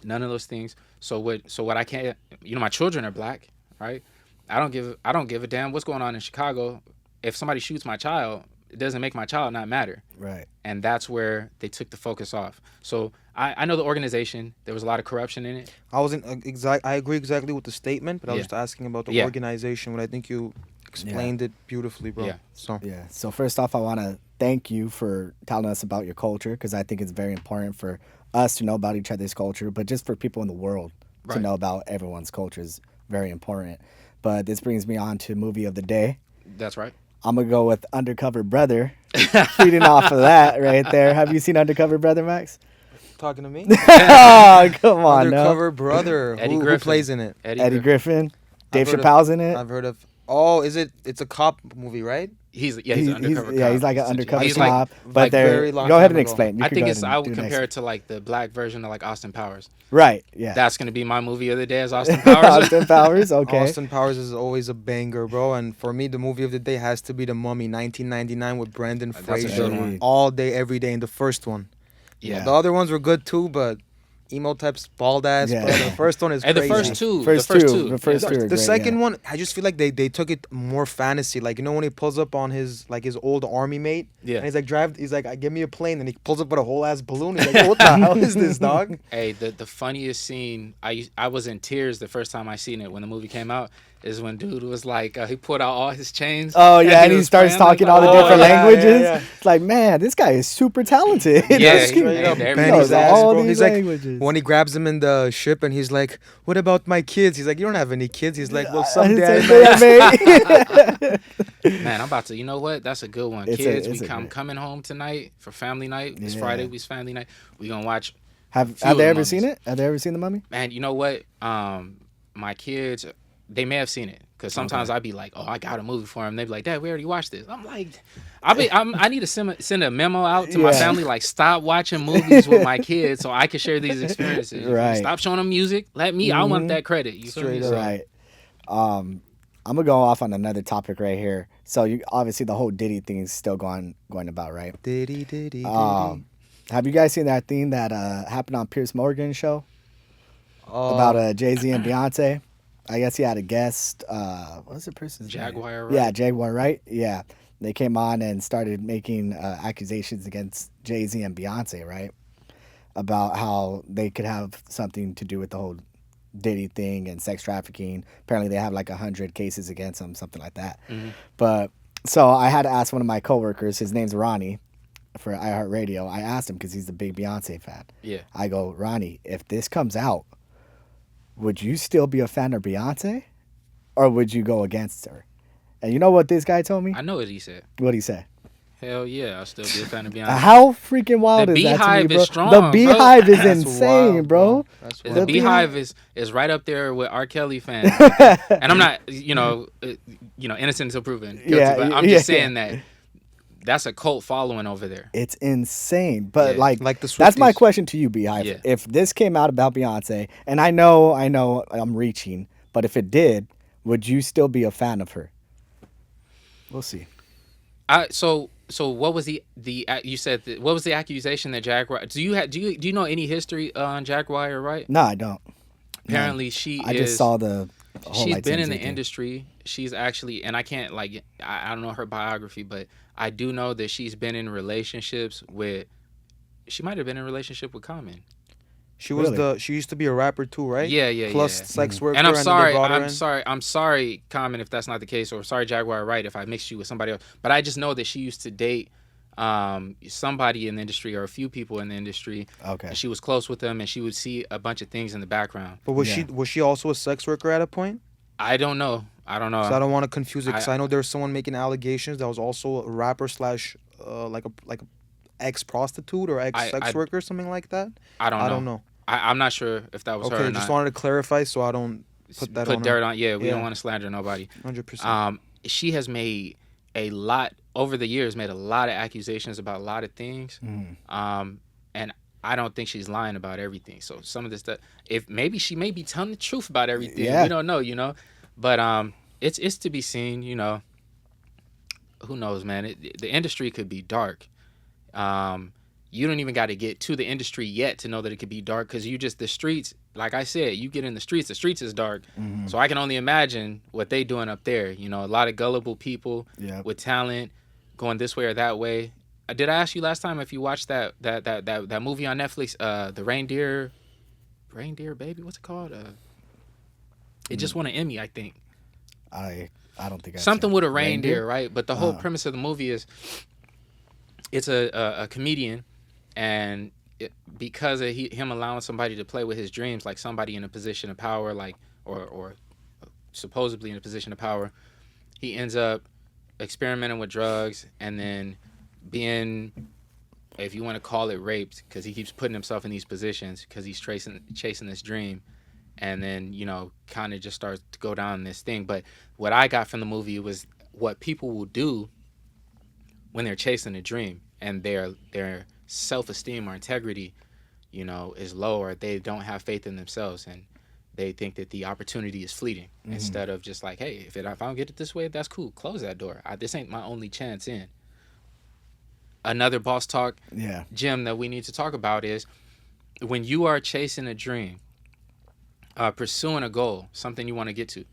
None of those things. So what I can't, you know, my children are black, right? I don't give a damn what's going on in Chicago. If somebody shoots my child, it doesn't make my child not matter. Right. And that's where they took the focus off. So I know the organization, there was a lot of corruption in it. I agree exactly with the statement, but I was just asking about the organization, when I think you explained it beautifully, bro. Yeah. So first off, I want to thank you for telling us about your culture, because I think it's very important for us to know about each other's culture, but just for people in the world to know about everyone's culture is very important. But this brings me on to movie of the day. That's right. I'm going to go with Undercover Brother, feeding off of that right there. Have you seen Undercover Brother, Max? Talking to me? Oh, come on. Undercover Brother. Eddie Who Griffin. plays in it? Eddie Griffin. Dave Chappelle's in it. I've heard of. Oh, it's a cop movie, right? He's an undercover cop. Yeah, he's like an undercover He's cop. like, but very long go ahead time and ago. explain. You I can think go it's, ahead I and would do compare next. it to like the black version of like Austin Powers. Right, yeah. That's going to be my movie of the day, as Austin Powers. Austin Powers, okay. Austin Powers is always a banger, bro. And for me, the movie of the day has to be The Mummy, 1999, with Brendan That's a Fraser. good one. All day, every day in the first one. Yeah. The other ones were good too, but emo types, bald ass. Yeah. But the first one is And crazy. the first two. First the first two. two. The first yeah. two are The great, second yeah. one, I just feel like they took it more fantasy. Like, you know, when he pulls up on his old army mate, Yeah. and he's like, give me a plane, and he pulls up with a whole ass balloon. He's like, yo, what the hell is this, dog? Hey, the funniest scene, I was in tears the first time I seen it when the movie came out, is when dude was like, he pulled out all his chains. Oh yeah, and he was starts playing, talking like, all the oh, different yeah. languages. yeah. It's like, man, this guy is super talented. Yeah, He he Straight named up everything. bent his knows ass, all bro. these He's like, languages. when he grabs him in the ship, and he's like, what about my kids? He's like, you don't have any kids. He's like, well, I someday said, I may. "Yeah, mate." Man, I'm about to. You know what? That's a good one. It's Kids, it's we a great- coming home tonight for family night. It's Yeah. Friday. We's family night. We gonna watch. Have Few they of the ever mummies. seen it? Have they ever seen The Mummy? Man, you know what? My kids, they may have seen it because sometimes I'd be like, "Oh, I got a movie for them." They'd be like, "Dad, we already watched this." I'm like, I need to send a memo out to my Yeah. family like, stop watching movies with my kids so I can share these experiences. Right. Stop showing them music. Let me. I want that credit. You feel me? Straight So, Right. I'm gonna go off on another topic right here. So you obviously the whole Diddy thing is still going about, right? Diddy. Have you guys seen that thing that happened on Piers Morgan's show about Jay-Z and Beyonce? I guess he had a guest. What was the person's name? Jaguar, right? Yeah, Jaguar, right? Yeah. They came on and started making accusations against Jay-Z and Beyonce, right? About how they could have something to do with the whole Diddy thing and sex trafficking. Apparently they have like 100 cases against them, something like that. Mm-hmm. But so I had to ask one of my coworkers, his name's Ronnie for iHeartRadio. I asked him because he's a big Beyonce fan. Yeah. I go, Ronnie, if this comes out, would you still be a fan of Beyonce or would you go against her? And you know what this guy told me? I know what he said. What'd he say? Hell yeah, I'll still be a fan of Beyonce. How freaking wild The is that to me, Beehive bro? is strong, the bro. Beehive is That's insane, wild, bro. That's The The wild. Beehive is right up there with R. Kelly fans, and I'm not, innocent until proven guilty. Yeah, but I'm yeah, just saying that that's a cult following over there. It's insane. But Yeah. like Like the that's my Swifties. question to you, Beehive. Yeah. If this came out about Beyonce, and I know I'm reaching, but if it did, would you still be a fan of her? We'll see. So what was the you said what was the accusation that Jaguar? Do you know any history on Jaguar, right? No, I don't. Apparently she I is. just saw the whole She's Lights been in the MJ thing. industry. She's actually, and I can't I don't know her biography, but I do know that she's been in relationships with. She might have been in a relationship with Common. She was Really? she used to be a rapper too, right? Yeah, Plus yeah. sex worker. And I'm then they sorry, brought her in. I'm sorry, Common, if that's not the case, or sorry, Jaguar, right, if I mixed you with somebody else. But I just know that she used to date somebody in the industry or a few people in the industry. Okay. And she was close with them, and she would see a bunch of things in the background. But was Yeah. she also a sex worker at a point? I don't know. So I don't want to confuse it because I- I know there was someone making allegations that was also a rapper slash like a ex prostitute or ex sex I- worker, something like that. I don't know. I don't know. I'm not sure if that was her Okay, or just not. wanted to clarify so I don't put that on her. dirt on. Yeah, we Yeah. don't want to slander nobody. 100%. She has made a lot over the years, made a lot of accusations about a lot of things. And I don't think she's lying about everything. So some of this stuff, if maybe she may be telling the truth about everything, Yeah. we don't know, But it's to be seen, Who knows, man? The industry could be dark. You don't even got to get to the industry yet to know that it could be dark because the streets, like I said, you get in the streets is dark. So I can only imagine what they doing up there. A lot of gullible people Yep. with talent going this way or that way. Did I ask you last time if you watched that movie on Netflix, the Reindeer baby? What's it called? It just won an Emmy, I think. I don't think Something I've with seen a reindeer, right? But the whole Uh-huh. premise of the movie is it's a comedian, and because of him allowing somebody to play with his dreams, like somebody in a position of power, like or supposedly in a position of power, he ends up experimenting with drugs and then being, if you want to call it, raped, because he keeps putting himself in these positions because he's chasing this dream. And then, kind of just starts to go down this thing. But what I got from the movie was what people will do when they're chasing a dream and their self-esteem or integrity, is low, or they don't have faith in themselves and they think that the opportunity is fleeting instead of just like, hey, if I don't get it this way, that's cool. Close that door. This ain't my only chance in. Another boss talk Yeah. gem that we need to talk about is when you are chasing a dream, pursuing a goal, something you want to get to,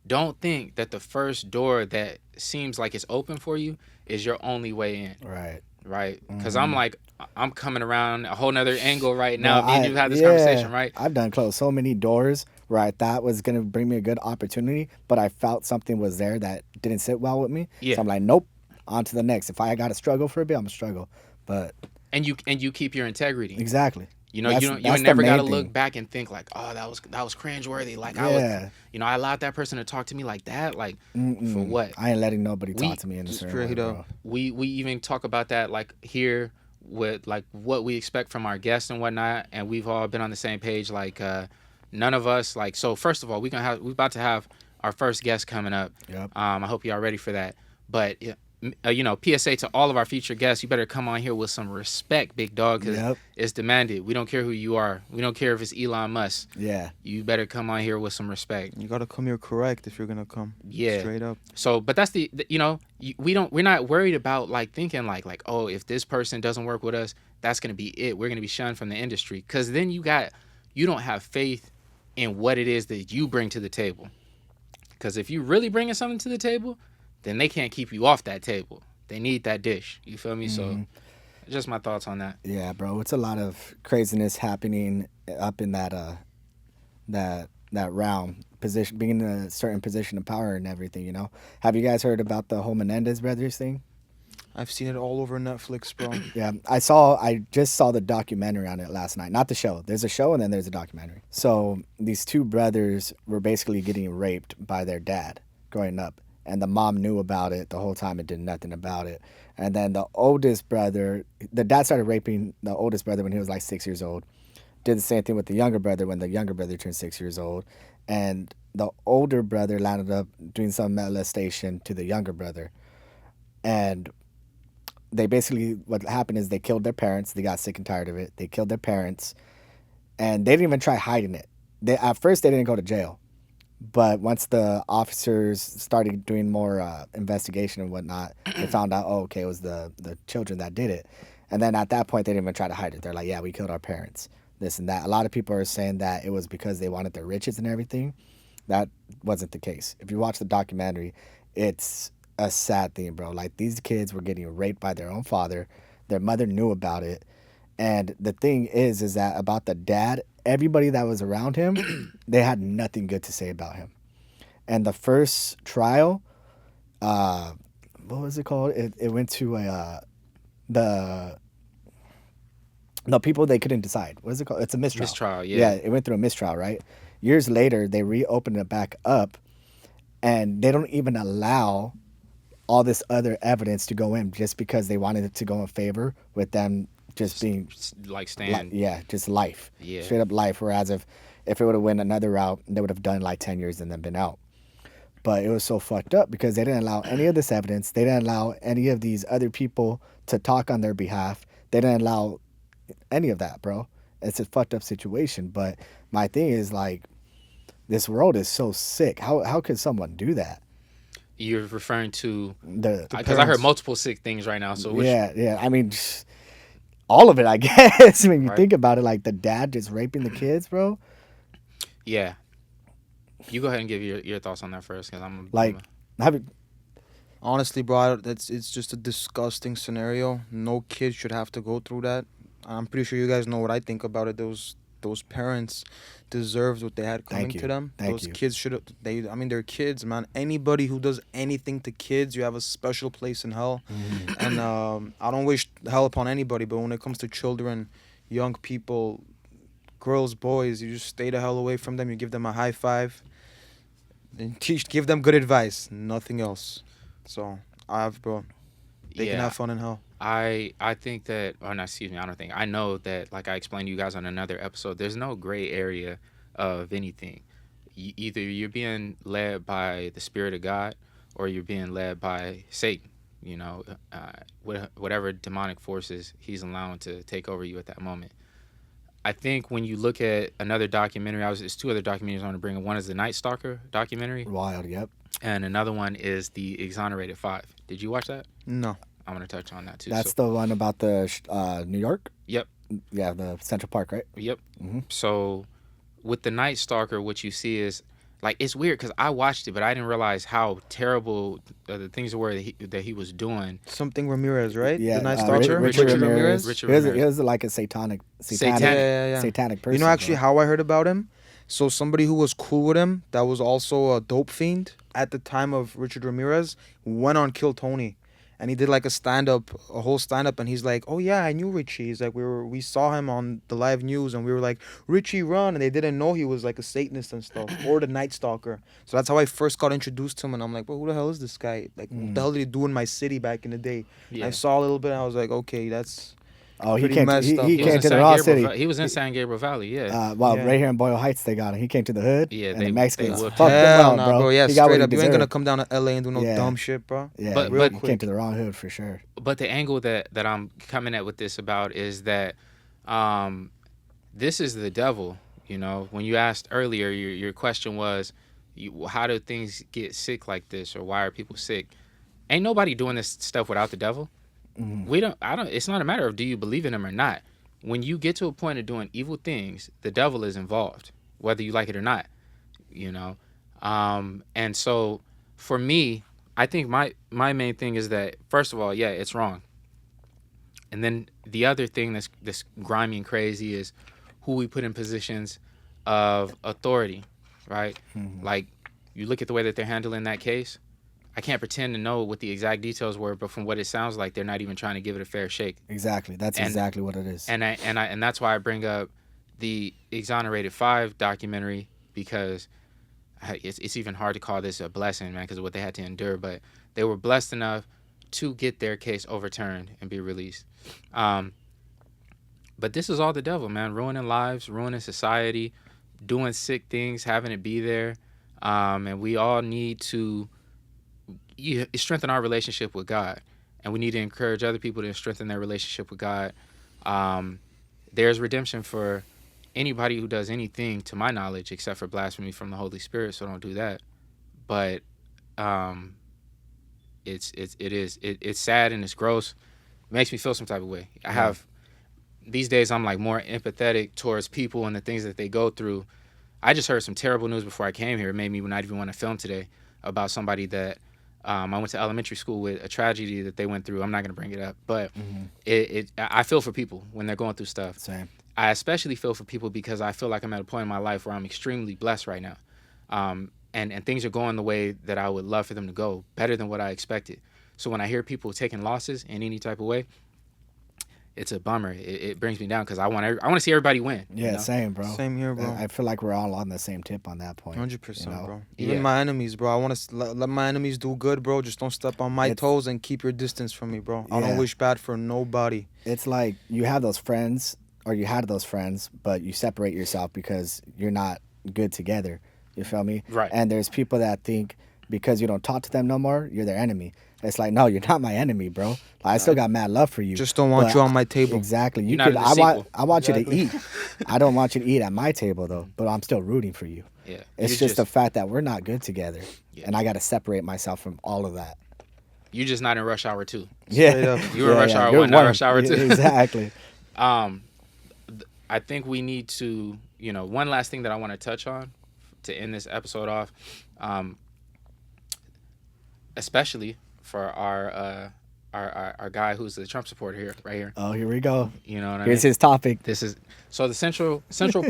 don't think that the first door that seems like it's open for you is your only way in. Right. Right? Because I'm coming around a whole nother angle right Bro, now. Me and you had this conversation, right? I've done close so many doors where I thought was gonna bring me a good opportunity, but I felt something was there that didn't sit well with me. Yeah. So I'm like, nope, on to the next. If I got to struggle for a bit, I'm gonna struggle. But And you keep your integrity. exactly. You know, you That's never the got to main look thing. back and think like, oh, that was cringeworthy. Like Yeah. I allowed that person to talk to me like that. Like for what? I ain't letting nobody We- talk to me in a certain straight way, up. bro. We even talk about that like here with like what we expect from our guests and whatnot, and we've all been on the same page. Like none of us like. So first of all, we're about to have our first guest coming up. Yep. I hope y'all ready for that. But PSA to all of our future guests, you better come on here with some respect, big dog, because Yep. it's demanded. We don't care who you are. We don't care if it's Elon Musk. Yeah. You better come on here with some respect. You gotta come here correct if you're gonna come. Yeah. Straight up. So, but that's we're not worried about like thinking like, oh, if this person doesn't work with us, that's gonna be it. We're gonna be shunned from the industry, because then you don't have faith in what it is that you bring to the table. Because if you really bringing something to the table, then they can't keep you off that table. They need that dish. You feel me? So, just my thoughts on that. Yeah, bro. It's a lot of craziness happening up in that realm position, being in a certain position of power and everything. You know. Have you guys heard about the whole Menendez Brothers thing? I've seen it all over Netflix, bro. Yeah, I just saw the documentary on it last night. Not the show. There's a show and then there's a documentary. So these two brothers were basically getting raped by their dad growing up. And the mom knew about it the whole time and did nothing about it. And then the dad started raping the oldest brother when he was like 6 years old. Did the same thing with the younger brother when the younger brother turned 6 years old. And the older brother landed up doing some molestation to the younger brother. And they basically, what happened is they killed their parents. They got sick and tired of it. They killed their parents. And they didn't even try hiding it. At first, they didn't go to jail. But once the officers started doing more investigation and whatnot, they found out, oh, okay, it was the children that did it. And then at that point, they didn't even try to hide it. They're like, yeah, we killed our parents, this and that. A lot of people are saying that it was because they wanted their riches and everything. That wasn't the case. If you watch the documentary, it's a sad thing, bro. Like, these kids were getting raped by their own father. Their mother knew about it. And the thing is that about the dad, everybody that was around him, they had nothing good to say about him. And the first trial, what was it called? It went to the people they couldn't decide. What is it called? It's a mistrial. Mistrial, yeah. Yeah, it went through a mistrial, right? Years later, they reopened it back up, and they don't even allow all this other evidence to go in just because they wanted it to go in favor with them just being like stand. just life. Yeah. Straight up life. Whereas if it would have went another route, they would have done like 10 years and then been out. But it was so fucked up because they didn't allow any of this evidence. They didn't allow any of these other people to talk on their behalf. They didn't allow any of that, bro. It's a fucked up situation. But my thing is, like, this world is so sick. How could someone do that? You're referring to The because I heard parents- multiple sick things right now. So which, yeah. I mean, all of it, I guess. When you Right. think about it, like the dad just raping the kids, bro. yeah. You go ahead and give your thoughts on that first, because Like, have you, Honestly, bro, it's just a disgusting scenario. No kid should have to go through that. I'm pretty sure you guys know what I think about it. Those parents deserved what they had coming Thank you. to them. Thank Those you. kids should have. They're kids, man. Anybody who does anything to kids, you have a special place in hell. And I don't wish hell upon anybody, but when it comes to children, young people, girls, boys, you just stay the hell away from them. You give them a high five, and give them good advice. Nothing else. So bro, they can have fun in hell. I think that, or not, excuse me, I don't think. I know that, like I explained to you guys on another episode, there's no gray area of anything. Either you're being led by the Spirit of God or you're being led by Satan, whatever demonic forces he's allowing to take over you at that moment. I think when you look at another documentary, there's two other documentaries I want to bring up. One is the Night Stalker documentary, wild, yep. and another one is the Exonerated 5. Did you watch that? No. I'm going to touch on that too. That's the one about the New York? Yep. Yeah, the Central Park, right? Yep. Mm-hmm. So with the Night Stalker, what you see is like it's weird because I watched it, but I didn't realize how terrible the things were that he was doing. Something Ramirez, right? Yeah, The Night Richard- Stalker. Richard Ramirez. Richard He was, he Ramirez. was like a satanic, Satanic. satanic person. You know actually bro. how I heard about him? So somebody who was cool with him, that was also a dope fiend at the time of Richard Ramirez, went on Kill Tony. And he did like a whole stand up, and he's like, "Oh yeah, I knew Richie." He's like, we saw him on the live news, and we were like, "Richie, run!" And they didn't know he was like a Satanist and stuff, or the Night Stalker. So that's how I first got introduced to him, and I'm like, "Bro, who the hell is this guy? Like, what the hell did he do in my city back in the day?" And I saw a little bit, and I was like, "Okay, that's." Oh, he pretty came. messed up. He He came was to in the San wrong Gabriel city. He was in San Gabriel Valley. Yeah. Well, Yeah. right here in Boyle Heights, they got him. He came to the hood. Yeah, and they- the Mexicans they whooped fucked him. him Hell up, nah, bro. bro. Yeah, He got what straight he up. You ain't gonna deserved. come down to LA and do no Yeah. dumb shit, bro. Yeah, But- real but- he quick. came to the wrong hood for sure. But the angle that I'm coming at with this about is that this is the devil. You know, when you asked earlier, your question was, how do things get sick like this, or why are people sick? Ain't nobody doing this stuff without the devil. We don't. I don't. It's not a matter of do you believe in him or not. When you get to a point of doing evil things, the devil is involved, whether you like it or not. You know, and so for me, I think my main thing is that first of all, yeah, it's wrong. And then the other thing that's grimy and crazy is who we put in positions of authority, right? Like you look at the way that they're handling that case. I can't pretend to know what the exact details were, but from what it sounds like, they're not even trying to give it a fair shake. Exactly. That's And- exactly what it is. And that's why I bring up the Exonerated 5 documentary, because it's even hard to call this a blessing, man, because of what they had to endure. But they were blessed enough to get their case overturned and be released. But this is all the devil, man, ruining lives, ruining society, doing sick things, having it be there. And we all need to strengthen our relationship with God. And we need to encourage other people to strengthen their relationship with God. There's redemption for anybody who does anything, to my knowledge, except for blasphemy from the Holy Spirit, so don't do that. But it's sad and it's gross. It makes me feel some type of way. I have these days I'm like more empathetic towards people and the things that they go through. I just heard some terrible news before I came here. It made me not even want to film today about somebody that I went to elementary school with, a tragedy that they went through. I'm not going to bring it up, but I feel for people when they're going through stuff. Same. I especially feel for people because I feel like I'm at a point in my life where I'm extremely blessed right now. And things are going the way that I would love for them to go, better than what I expected. So when I hear people taking losses in any type of way, it's a bummer. It brings me down because I want to see everybody win. Yeah, you know? same, bro. Same here, bro. I feel like we're all on the same tip on that point. 100%, you know? bro. Even Yeah. my enemies, bro. I want to let my enemies do good, bro. Just don't step on my It's- toes and keep your distance from me, bro. I Yeah. don't wish bad for nobody. It's like you have those friends, or you had those friends, but you separate yourself because you're not good together. You feel me? Right. And there's people that think because you don't talk to them no more, you're their enemy. It's like, no, you're not my enemy, bro. I still got mad love for you. Just don't want But- you on my table. Exactly. You You're not could. in the I want you to Exactly. eat. I don't want you to eat at my table though. But I'm still rooting for you. Yeah. It's You just the fact that we're not good together, Yeah. and I got to separate myself from all of that. You're just not in rush hour 2. Straight up. You were in rush hour You're 1, not rush hour 2. Exactly. I think we need to, one last thing that I want to touch on to end this episode off, especially for our guy who's the Trump supporter here, right here. Oh, here we go. You know what I Here's mean? his topic. This is so the Central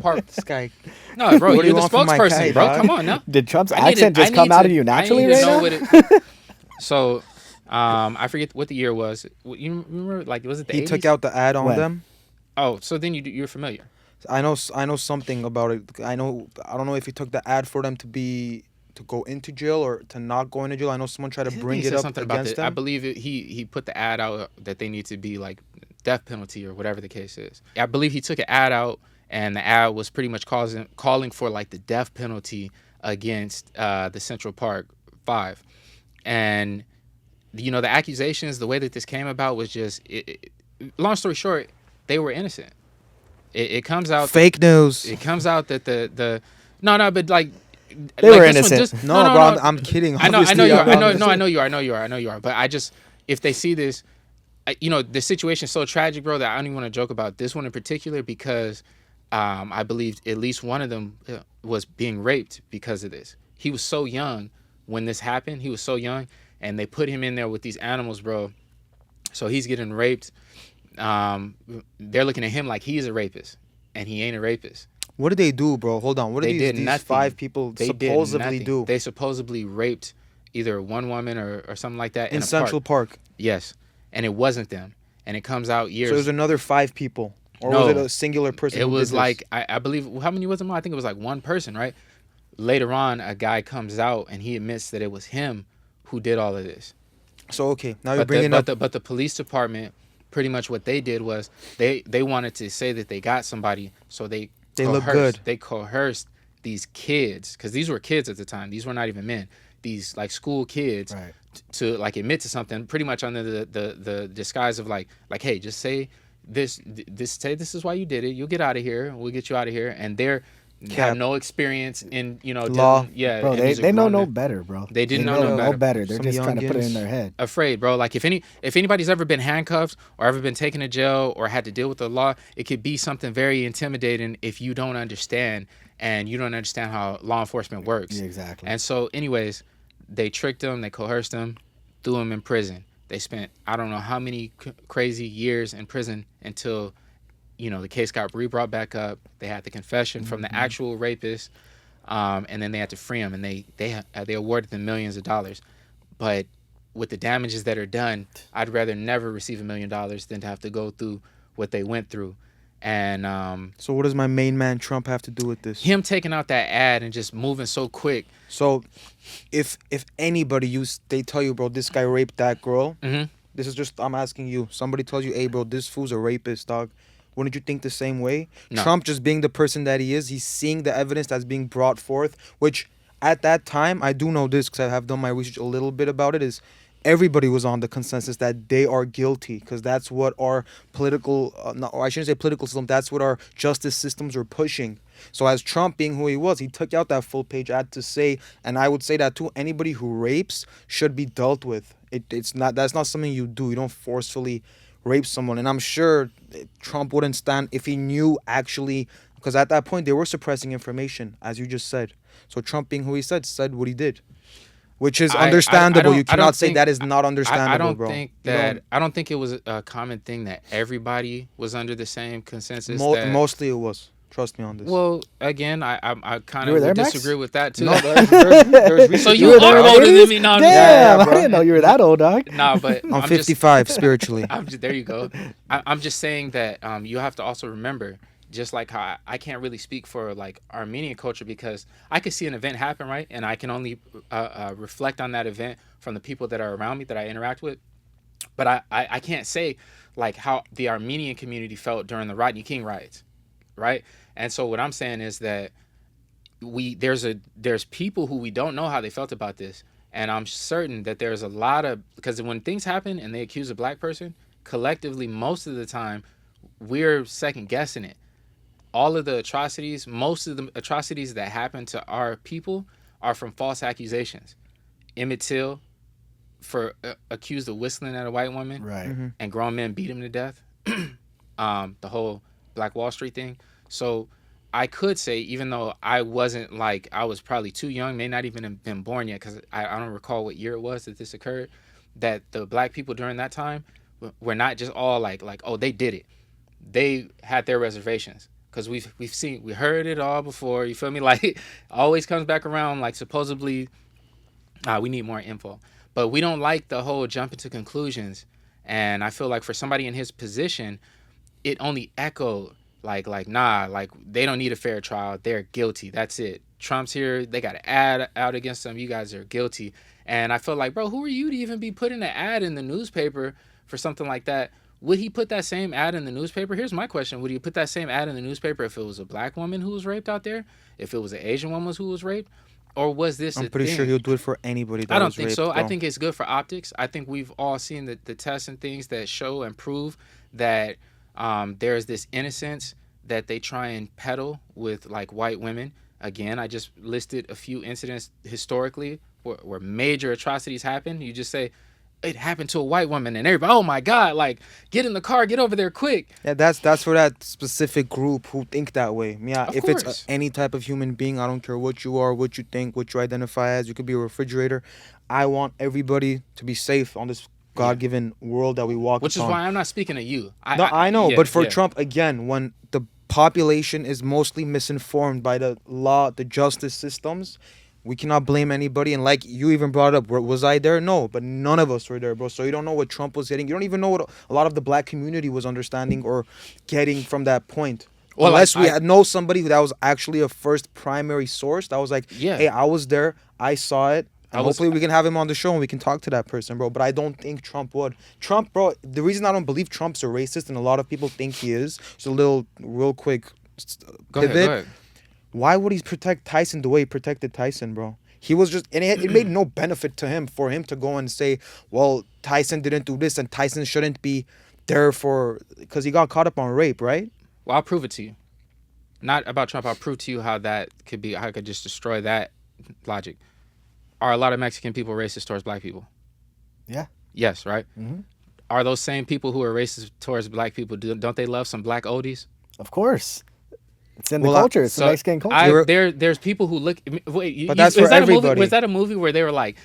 Park. This guy. No, bro, What do you're you the want from my spokesperson, guy, bro. dog? Come on now. Did Trump's I need accent to- just I come need out to- of you I naturally need to right know now? what it- So, I forget what the year was. You remember? Like, was it the He 80s? took out the ad on When? them. Oh, so then you're familiar. I know something about it. I don't know if he took the ad for them to go into jail or to not go into jail. I know someone tried to I think bring he it said up something about against that. I them. believe he put the ad out that they need to be like death penalty or whatever the case is. I believe he took an ad out, and the ad was pretty much calling for like the death penalty against the Central Park 5. And the accusations, the way that this came about was just long story short, they were innocent. It comes out Fake news. It comes out that the no, but like They like were this one innocent. just- No, bro, I'm kidding. I know Obviously, you are. I'm I know honest. you are. I know you are. But I just, if they see this, you know, the situation is so tragic, bro, that I don't even want to joke about this one in particular because I believe at least one of them was being raped because of this. He was so young when this happened. He was so young, and they put him in there with these animals, bro. So he's getting raped. They're looking at him like he's a rapist, and he ain't a rapist. What did they do, bro? Hold on. What They did did these nothing. 5 people They did supposedly nothing. do? They supposedly raped either one woman or something like that In a Central park. Park. Yes, and it wasn't them. And it comes out years. So it was another 5 people, or No. was it a singular person? It who was did this? like I believe how many was it? I think it was like one person, right? Later on, a guy comes out and he admits that it was him who did all of this. So okay, now you're But bringing up. but the police department, pretty much what they did was they wanted to say that they got somebody, so they look good. They coerced these kids, because these were kids at the time. These were not even men. These like school kids Right. to like admit to something, pretty much under the disguise of like hey, just say this say this is why you did it. You'll get out of here. We'll get you out of here. And they're have no experience in Law. Yeah, Bro, and they, these are they know grown no men. better, bro. They didn't They know no better. They're Some just trying to put it in youngins. their head. Afraid, bro. Like if anybody's ever been handcuffed or ever been taken to jail or had to deal with the law, it could be something very intimidating if you don't understand and you don't understand how law enforcement works. Yeah, exactly. And so, anyways, they tricked him, they coerced him, threw him in prison. They spent I don't know how many crazy years in prison until, you know, the case got re-brought back up. They had the confession from the actual rapist, and then they had to free him, and they awarded them millions of dollars. But with the damages that are done, I'd rather never receive $1 million than to have to go through what they went through. And So what does my main man Trump have to do with this? him taking out that ad and just moving so quick. So, if anybody they tell you, bro, this guy raped that girl. Mhm. This is just I'm asking you. Somebody tells you, hey, bro, this fool's a rapist, dog. Wouldn't you think the same way? No. Trump just being the person that he is, he's seeing the evidence that's being brought forth, which at that time, I do know this because I have done my research a little bit about it, is everybody was on the consensus that they are guilty because that's what our political, or I shouldn't say political system, that's what our justice systems are pushing. So as Trump being who he was, he took out that full page ad to say, and I would say that too, anybody who rapes should be dealt with. That's not something you do. You don't forcefully rape someone. And I'm sure Trump wouldn't stand if he knew actually, because at that point they were suppressing information, as you just said. So Trump being who he said what he did. Which is understandable. You cannot say that is not understandable, I don't bro. think that. I don't think it was a common thing that everybody was under the same consensus. Mostly it was. Trust me on this. Well, again, I kind You were of there, would Max? disagree with that too. No, there's So You you were there are in the older than 80s? me now. Damn, bro. I didn't know you were that old, dog. Nah, but I'm 55 spiritually. There you go. I'm just saying that you have to also remember, just like how I can't really speak for like Armenian culture because I could see an event happen, right? And I can only reflect on that event from the people that are around me that I interact with. But I can't say like how the Armenian community felt during the Rodney King riots, right? And so what I'm saying is that there's people who we don't know how they felt about this. And I'm certain that there's a lot of, because when things happen and they accuse a black person, collectively, most of the time, we're second guessing it. All of the atrocities, most of the atrocities that happen to our people are from false accusations. Emmett Till accused of whistling at a white woman, Right. Mm-hmm. and grown men beat him to death. The whole Black Wall Street thing. So I could say, even though I wasn't like, I was probably too young, may not even have been born yet, because I don't recall what year it was that this occurred, that the black people during that time were not just all like, oh, they did it. They had their reservations. Because we heard it all before, you feel me? Like, it always comes back around, like, supposedly, we need more info. But we don't like the whole jumping to conclusions. And I feel like for somebody in his position, it only echoed, like, nah, like, they don't need a fair trial. They're guilty. That's it. Trump's here. They got an ad out against them. You guys are guilty. And I feel like, bro, who are you to even be putting an ad in the newspaper for something like that? Would he put that same ad in the newspaper? Here's my question. Would he put that same ad in the newspaper if it was a black woman who was raped out there? If it was an Asian woman who was raped? Or was this I'm a pretty thing? sure he'll do it for anybody that I don't was think raped, so. bro. I think it's good for optics. I think we've all seen the tests and things that show and prove that there's this innocence that they try and peddle with like white women. Again, I just listed a few incidents historically where major atrocities happen. You just say, it happened to a white woman, and everybody, oh my God, like, get in the car, get over there quick. Yeah, that's for that specific group who think that way. Yeah, Of if course. it's any type of human being, I don't care what you are, what you think, what you identify as. You could be a refrigerator. I want everybody to be safe on this God-given world that we walk Which is upon. why I'm not speaking to you. I know, yeah, but for yeah. Trump, again, when the population is mostly misinformed by the law, the justice systems, we cannot blame anybody. And like you even brought up, was I there? No, but none of us were there, bro. So you don't know what Trump was hitting. You don't even know what a lot of the black community was understanding or getting from that point. Well, Unless like, we had know somebody that was actually a first primary source that was like, Yeah. hey, I was there, I saw it. And I was- hopefully we can have him on the show and we can talk to that person, bro. But I don't think Trump would. Trump, bro, the reason I don't believe Trump's a racist and a lot of people think he is, just a little real quick Go pivot. ahead. Why would he protect Tyson the way he protected Tyson, bro? He was just, and it made no benefit to him for him to go and say, well, Tyson didn't do this and Tyson shouldn't be there for, because he got caught up on rape, right? Well, I'll prove it to you. Not about Trump. I'll prove to you how that could be. How I could just destroy that logic. Are a lot of Mexican people racist towards black people? Yeah. Yes, right? Mm-hmm. Are those same people who are racist towards black people, don't they love some black oldies? Of course. It's in the Well, I- culture. It's the So, Mexican culture. there's people who look. Wait, But that's for was that everybody. A movie, was that a movie where they were like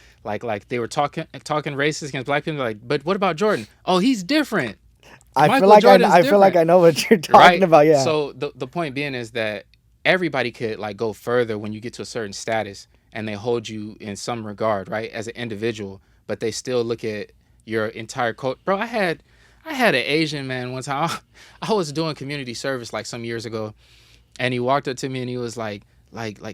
they were talking racist against black people? Like, but what about Jordan? Oh, he's different. I Michael feel like Jordan's I feel like different. I know what you're talking about. Yeah. So the point being is that everybody could like go further when you get to a certain status, and they hold you in some regard, right, as an individual, but they still look at your entire culture. Bro, I had an Asian man one time. I was doing community service like some years ago, and he walked up to me and he was like,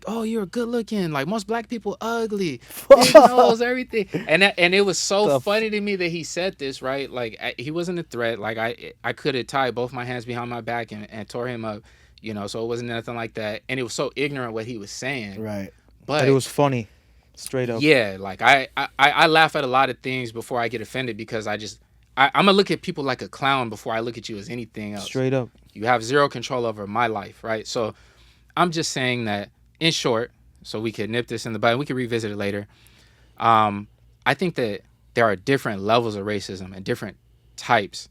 oh, you're good looking. Like most black people ugly. Big nose, everything. And it was so funny to me that he said this, right? Like he wasn't a threat. Like I could have tied both my hands behind my back and tore him up, you know. So it wasn't nothing like that. And it was so ignorant what he was saying. Right. But But it was funny, straight up. yeah, like I laugh at a lot of things before I get offended because I'm gonna look at people like a clown before I look at you as anything else. Straight up. You have zero control over my life, right? So I'm just saying that in short, so we can nip this in the bud. We can revisit it later. I think that there are different levels of racism and different types.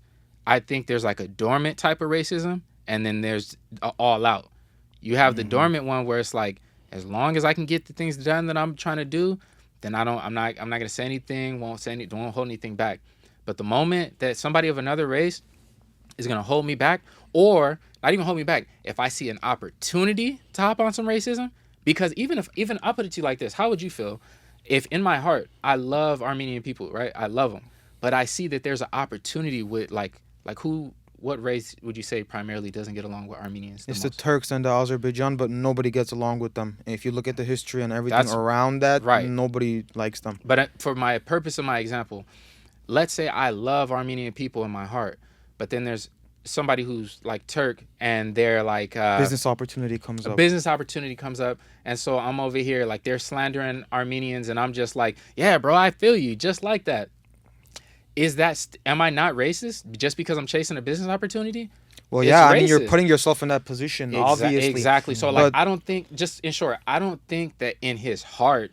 I think there's like a dormant type of racism, and then there's all out. You have the dormant one where it's like, as long as I can get the things done that I'm trying to do, then I'm not gonna say anything, won't hold anything back. But the moment that somebody of another race is gonna hold me back, or not even hold me back, if I see an opportunity to hop on some racism, because even I'll put it to you like this, how would you feel if in my heart I love Armenian people, right? I love them, but I see that there's an opportunity with what race would you say primarily doesn't get along with Armenians? It's the most? Turks and the Azerbaijan, but nobody gets along with them. And if you look at the history and everything That's around that, right. nobody likes them. But for my purpose of my example, let's say I love Armenian people in my heart, but then there's somebody who's like Turk and they're like Business opportunity comes a up. business opportunity comes up, and so I'm over here like they're slandering Armenians, and I'm just like, yeah, bro, I feel you, just like that. Am I not racist just because I'm chasing a business opportunity? Well, It's yeah, I mean, you're racist. putting yourself in that position, obviously. Exactly. So, like, But- I don't think, just in short, I don't think that in his heart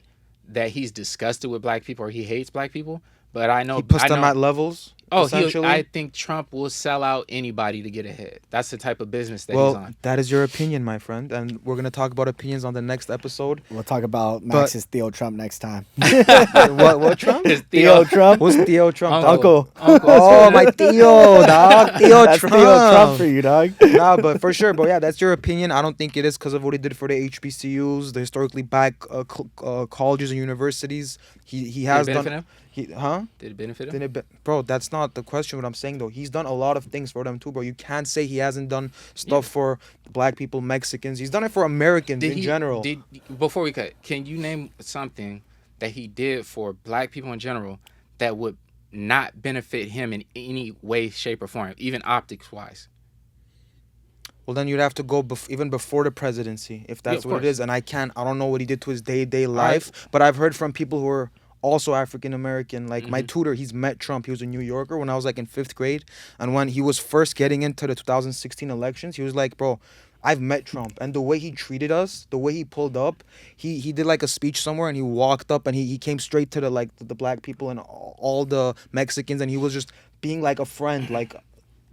that he's disgusted with black people or he hates black people. But I know He puts I them know- at levels, essentially. I think Trump will sell out anybody to get ahead. That's the type of business that he's Well, on. that is your opinion, my friend. And we're going to talk about opinions on the next episode. We'll talk about Max's Theo Trump next time. What Trump? It's Theo Trump. Who's Theo Trump? Uncle. Oh, my Theo, dog. Theo That's Trump. Theo Trump for you, dog. Nah, but for sure, but yeah, that's your opinion. I don't think it is because of what he did for the HBCUs, the historically black colleges and universities. He has benefit done. him? Did it benefit him? Did it bro, that's not the question. What I'm saying though, he's done a lot of things for them too, bro. You can't say he hasn't done stuff for black people, Mexicans. He's done it for Americans in general. Before we cut, can you name something that he did for black people in general that would not benefit him in any way, shape, or form, even optics wise? Well, then you'd have to go even before the presidency, if that's of what it course. is. And I don't know what he did to his day-to-day life, but I've heard from people who are also African American. Like my tutor, he's met Trump. He was a New Yorker when I was like in 5th grade. And when he was first getting into the 2016 elections, he was like, bro, I've met Trump, and the way he treated us, the way he pulled up, he did like a speech somewhere, and he walked up, and he came straight to the black people and all the Mexicans, and he was just being like a friend, like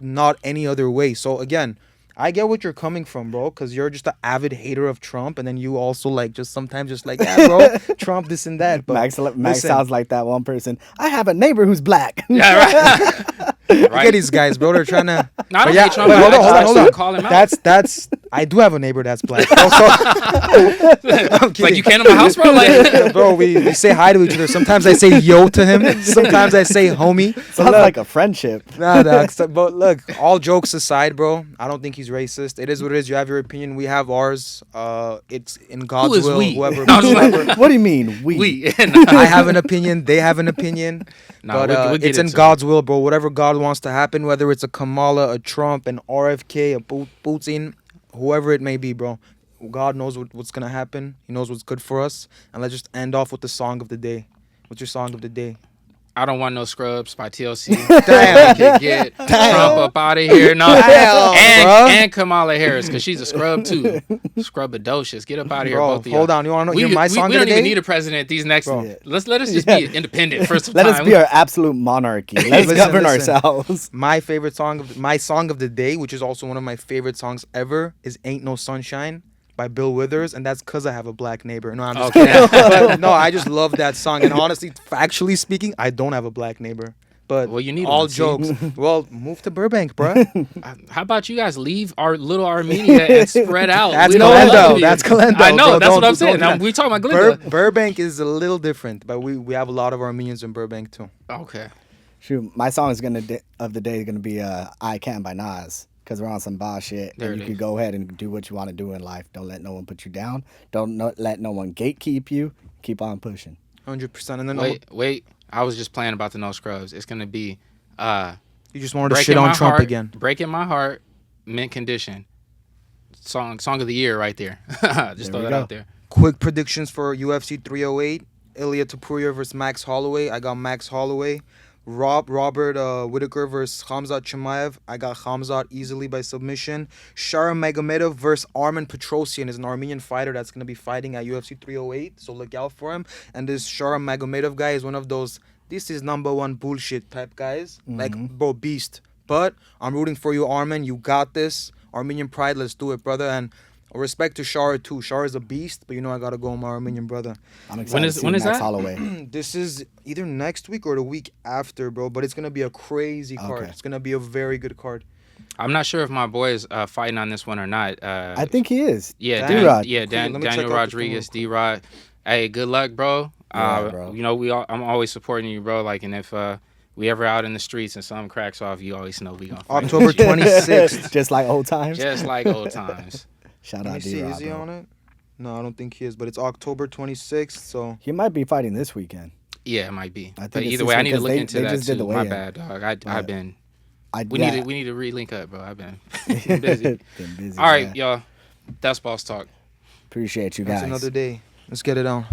not any other way. So again, I get what you're coming from, bro, because you're just an avid hater of Trump, and then you also like just sometimes just like, yeah, bro, Trump, this and that. But Max listen, sounds like that one person. I have a neighbor who's black. Yeah, right. look at these guys, bro. They're trying to. No, I don't But hate Trump. but hold I on, just hold on. start calling him out. That's. I do have a neighbor that's black. Bro, so, I'm It's like kidding. you came to my house, bro. Like, Bro, we say hi to each other. Sometimes I say yo to him. Sometimes I say homie. Sounds like a friendship. Nah, dog. But look, all jokes aside, bro, I don't think he's racist. It is what it is. You have your opinion. We have ours. It's in God's is will. we? Whoever. No, I'm just like- whoever- What do you mean? we. I have an opinion. They have an opinion. Nah, But we'll get it's in into God's will, bro. Whatever God wants to happen, whether it's a Kamala, a Trump, an RFK, a Putin, whoever it may be, bro. God knows what's going to happen. He knows what's good for us. And let's just end off with the song of the day. What's your song of the day? I don't want no scrubs by TLC. Damn. We could get Trump up out of here. No, Damn, bruh. and Kamala Harris, because she's a scrub too. Scrubadocious. Get up out of here, Bro, both of y'all. hold on. You want to hear my song we of the don't even day? need a president these next. Bro. Yeah. Let us just be independent first of Let time. us be our absolute monarchy. Let's Listen, govern listen. ourselves. My favorite song, my song of the day, which is also one of my favorite songs ever, is "Ain't No Sunshine" by Bill Withers, and that's because I have a black neighbor. No, I'm just Okay. kidding. But no, I just love that song, and honestly, factually speaking, I don't have a black neighbor. But Well, you need all one, see? jokes. Well, move to Burbank, bruh. How about you guys leave our little Armenia and spread out? That's We don't love Calendo. you. That's Calendo. I know. Bro, That's what don't- I'm saying. don't- Now, we talking about Glenda. Burbank is a little different, but we have a lot of Armenians in Burbank too. Okay. Shoot, my song is of the day is gonna be "I Can" by Nas, because we're on some boss shit. There And it you is. can go ahead and do what you want to do in life. Don't let no one put you down. Don't let no one gatekeep you. Keep on pushing. 100%. And then Wait. I was just playing about the no scrubs. It's gonna be you just wanted to breaking shit on my Trump heart, again. Breaking my heart, mint condition. Song of the year right there. Just There throw we that go. out there. Quick predictions for UFC 308. Ilya Topuria versus Max Holloway. I got Max Holloway. Robert Whitaker versus Khamzat Chimaev. I got Khamzat easily by submission. Shara Magomedov versus Armen Petrosyan is an Armenian fighter that's going to be fighting at UFC 308. So look out for him. And this Shara Magomedov guy is one of those, this is number one bullshit type guys. Like, bro, beast. But I'm rooting for you, Armen. You got this. Armenian pride, let's do it, brother. And respect to Shara too. Shara is a beast, but you know I gotta go with my Armenian brother. I'm excited to see when is Max that? Holloway. This is either next week or the week after, bro. But it's gonna be a crazy card. Okay. It's gonna be a very good card. I'm not sure if my boy is fighting on this one or not. I think he is. Yeah, Damn. D-Rod. Yeah, Cool. Let me check Daniel out the Rodriguez, film real D-Rod. Hey, good luck, bro. Yeah, bro. You know, I'm always supporting you, bro. Like, and if we ever out in the streets and something cracks off, you always know we gonna fight. October 26th. Just like old times. Just like old times. Shout Let me out see. D-Rod, Is he bro. on it? No, I don't think he is. But it's October 26th. So He might be fighting this weekend. Yeah, it might be. I think But it's either this way, I week, need to 'cause look they- into they that just did too. the My weigh-in. bad, dog. I've been. We Yeah. need to relink up, bro. I've been busy. Been busy, All right, man. y'all. That's boss talk. Appreciate you that's guys. another day. Let's get it on.